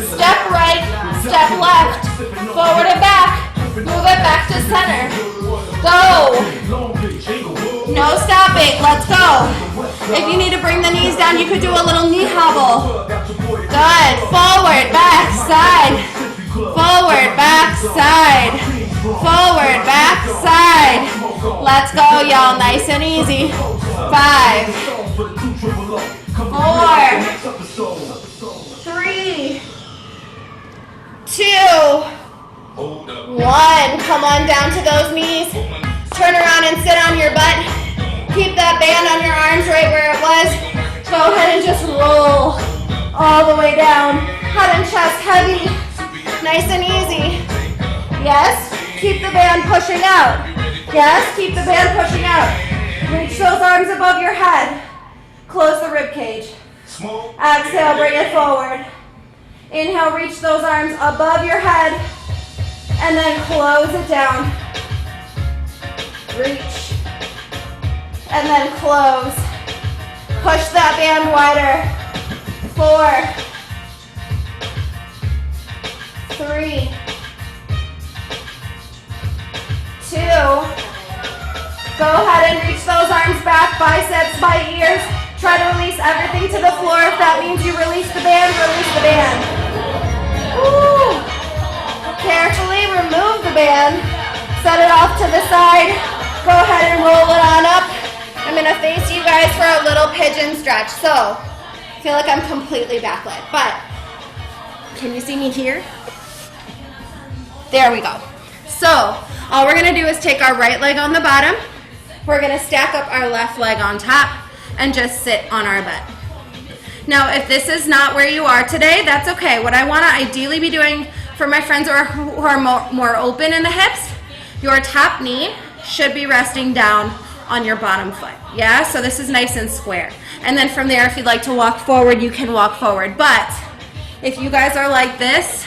Speaker 3: Step right, step left. Forward and back. Move it back to center. Go. No stopping. Let's go. If you need to bring the knees down, you could do a little knee hobble. Good. Forward, back, side. Forward, back, side. Forward, back, side. Let's go, y'all. Nice and easy. 5, 4, 3, 2, 1. Come on down to those knees. Turn around and sit on your butt. Keep that band on your arms right where it was. Go ahead and just roll all the way down. Head and chest heavy. Nice and easy. Yes, keep the band pushing out. Yes, keep the band pushing out. Reach those arms above your head. Close the rib cage. Exhale, bring it forward. Inhale, reach those arms above your head. And then close it down. Reach. And then close. Push that band wider. 4, 3, 2. Go ahead and reach those arms back, biceps by ears. Try to release everything to the floor. If that means you release the band, release the band. Woo. Carefully remove the band. Set it off to the side. Go ahead and roll it on up. I'm gonna face you guys for a little pigeon stretch. So, I feel like I'm completely backlit, but can you see me here? There we go. So, all we're gonna do is take our right leg on the bottom. We're gonna stack up our left leg on top and just sit on our butt. Now, if this is not where you are today, that's okay. What I wanna ideally be doing for my friends who are more open in the hips, your top knee should be resting down on your bottom foot. Yeah, so this is nice and square. And then from there, if you'd like to walk forward, you can walk forward. But if you guys are like this,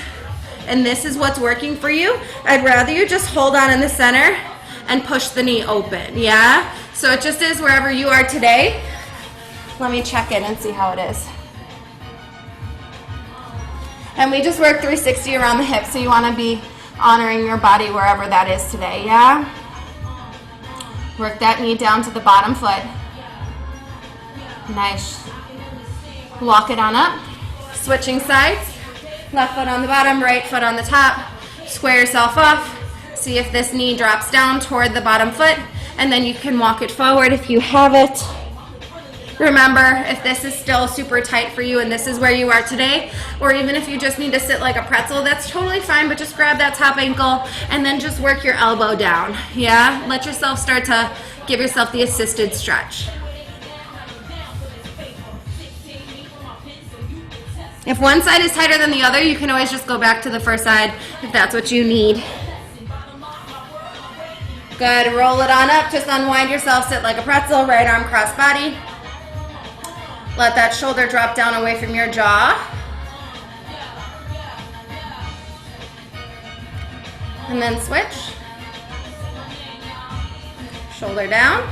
Speaker 3: and this is what's working for you, I'd rather you just hold on in the center and push the knee open, yeah? So it just is wherever you are today. Let me check in and see how it is. And we just work 360 around the hips, so you want to be honoring your body wherever that is today, yeah? Work that knee down to the bottom foot. Nice.
Speaker 1: Walk it on up. Switching sides. Left foot on the bottom, right foot on the top. Square yourself off. See if this knee drops down toward the bottom foot, and then you can walk it forward if you have it. Remember, if this is still super tight for you and this is where you are today, or even if you just need to sit like a pretzel, that's totally fine, but just grab that top ankle and then just work your elbow down, yeah? Let yourself start to give yourself the assisted stretch. If one side is tighter than the other, you can always just go back to the first side if that's what you need. Good, roll it on up, just unwind yourself, sit like a pretzel, right arm cross body. Let that shoulder drop down away from your jaw. And then switch. Shoulder down.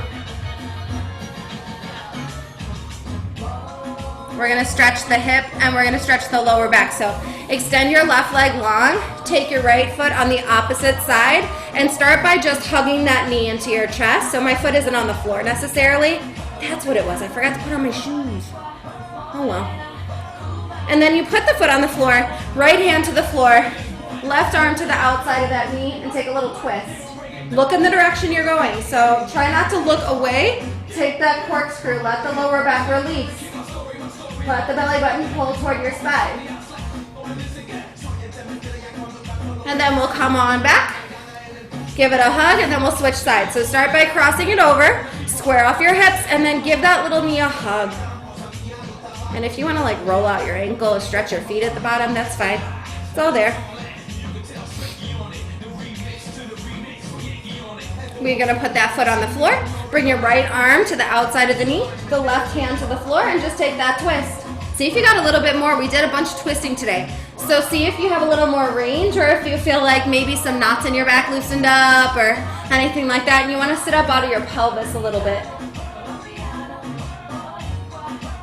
Speaker 1: We're gonna stretch the hip and we're gonna stretch the lower back. So extend your left leg long, take your right foot on the opposite side, and start by just hugging that knee into your chest. So my foot isn't on the floor necessarily. That's what it was. I forgot to put on my shoes. Oh well. And then you put the foot on the floor, right hand to the floor, left arm to the outside of that knee, and take a little twist. Look in the direction you're going. So try not to look away. Take that corkscrew. Let the lower back release. Let the belly button pull toward your spine. And then we'll come on back. Give it a hug, and then we'll switch sides. So start by crossing it over, square off your hips, and then give that little knee a hug. And if you want to like roll out your ankle or stretch your feet at the bottom, that's fine. It's all there. We're going to put that foot on the floor. Bring your right arm to the outside of the knee, the left hand to the floor, and just take that twist. See if you got a little bit more. We did a bunch of twisting today. So see if you have a little more range, or if you feel like maybe some knots in your back loosened up or anything like that, and you want to sit up out of your pelvis a little bit.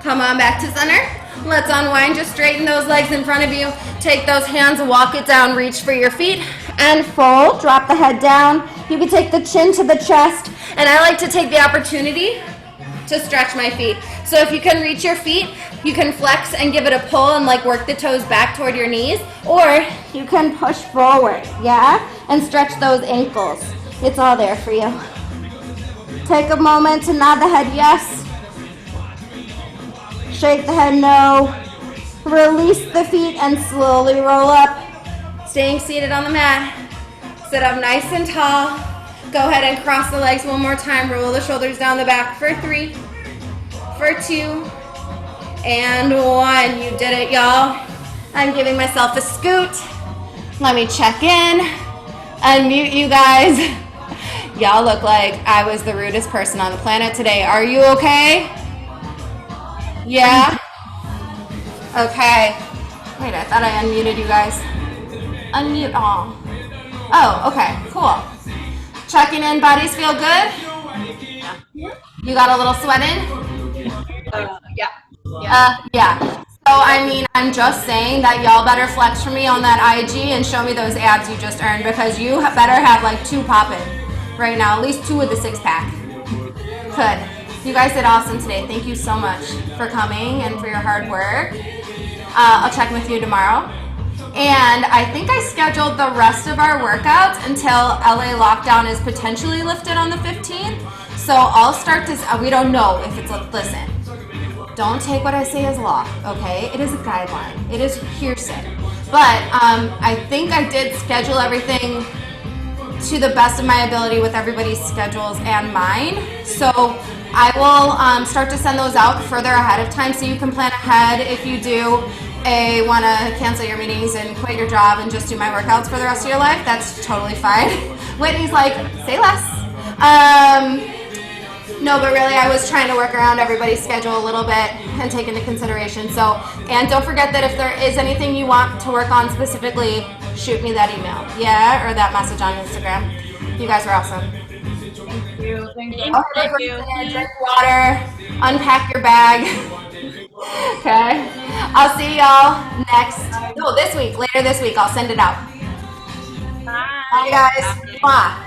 Speaker 1: Come on back to center. Let's unwind. Just straighten those legs in front of you. Take those hands, walk it down, reach for your feet, and fold. Drop the head down. You can take the chin to the chest, and I like to take the opportunity to stretch my feet. So if you can reach your feet, you can flex and give it a pull and like work the toes back toward your knees, or you can push forward, yeah? And stretch those ankles. It's all there for you. Take a moment to nod the head yes. Shake the head no. Release the feet and slowly roll up. Staying seated on the mat. Sit up nice and tall. Go ahead and cross the legs one more time. Roll the shoulders down the back for 3, for 2, and 1. You did it, y'all. I'm giving myself a scoot. Let me check in. Unmute you guys. Y'all look like I was the rudest person on the planet today. Are you okay? Yeah? Okay. Wait, I thought I unmuted you guys. Unmute all. Oh, okay, cool. Checking in, bodies feel good? Yeah. You got a little sweat in? Yeah. So, I mean, I'm just saying that y'all better flex for me on that IG and show me those abs you just earned, because you better have like 2 popping right now, at least 2 with the 6-pack. Good. You guys did awesome today. Thank you so much for coming and for your hard work. I'll check with you tomorrow. And I think I scheduled the rest of our workouts until LA lockdown is potentially lifted on the 15th. So I'll start this. We don't know if it's, listen, don't take what I say as law, okay? It is a guideline. It is hearsay. But I think I did schedule everything to the best of my ability with everybody's schedules and mine. So I will start to send those out further ahead of time so you can plan ahead if you do want to cancel your meetings and quit your job and just do my workouts for the rest of your life. That's totally fine. Whitney's like, say less. No, but really I was trying to work around everybody's schedule a little bit and take into consideration. So, and don't forget that if there is anything you want to work on specifically, shoot me that email, yeah, or that message on Instagram. You guys are awesome.
Speaker 2: Thank you. Thank you.
Speaker 1: Thank you. Drink water, unpack your bag. Okay. I'll see y'all later this week. I'll send it out.
Speaker 2: Bye.
Speaker 1: Bye guys. Mwah.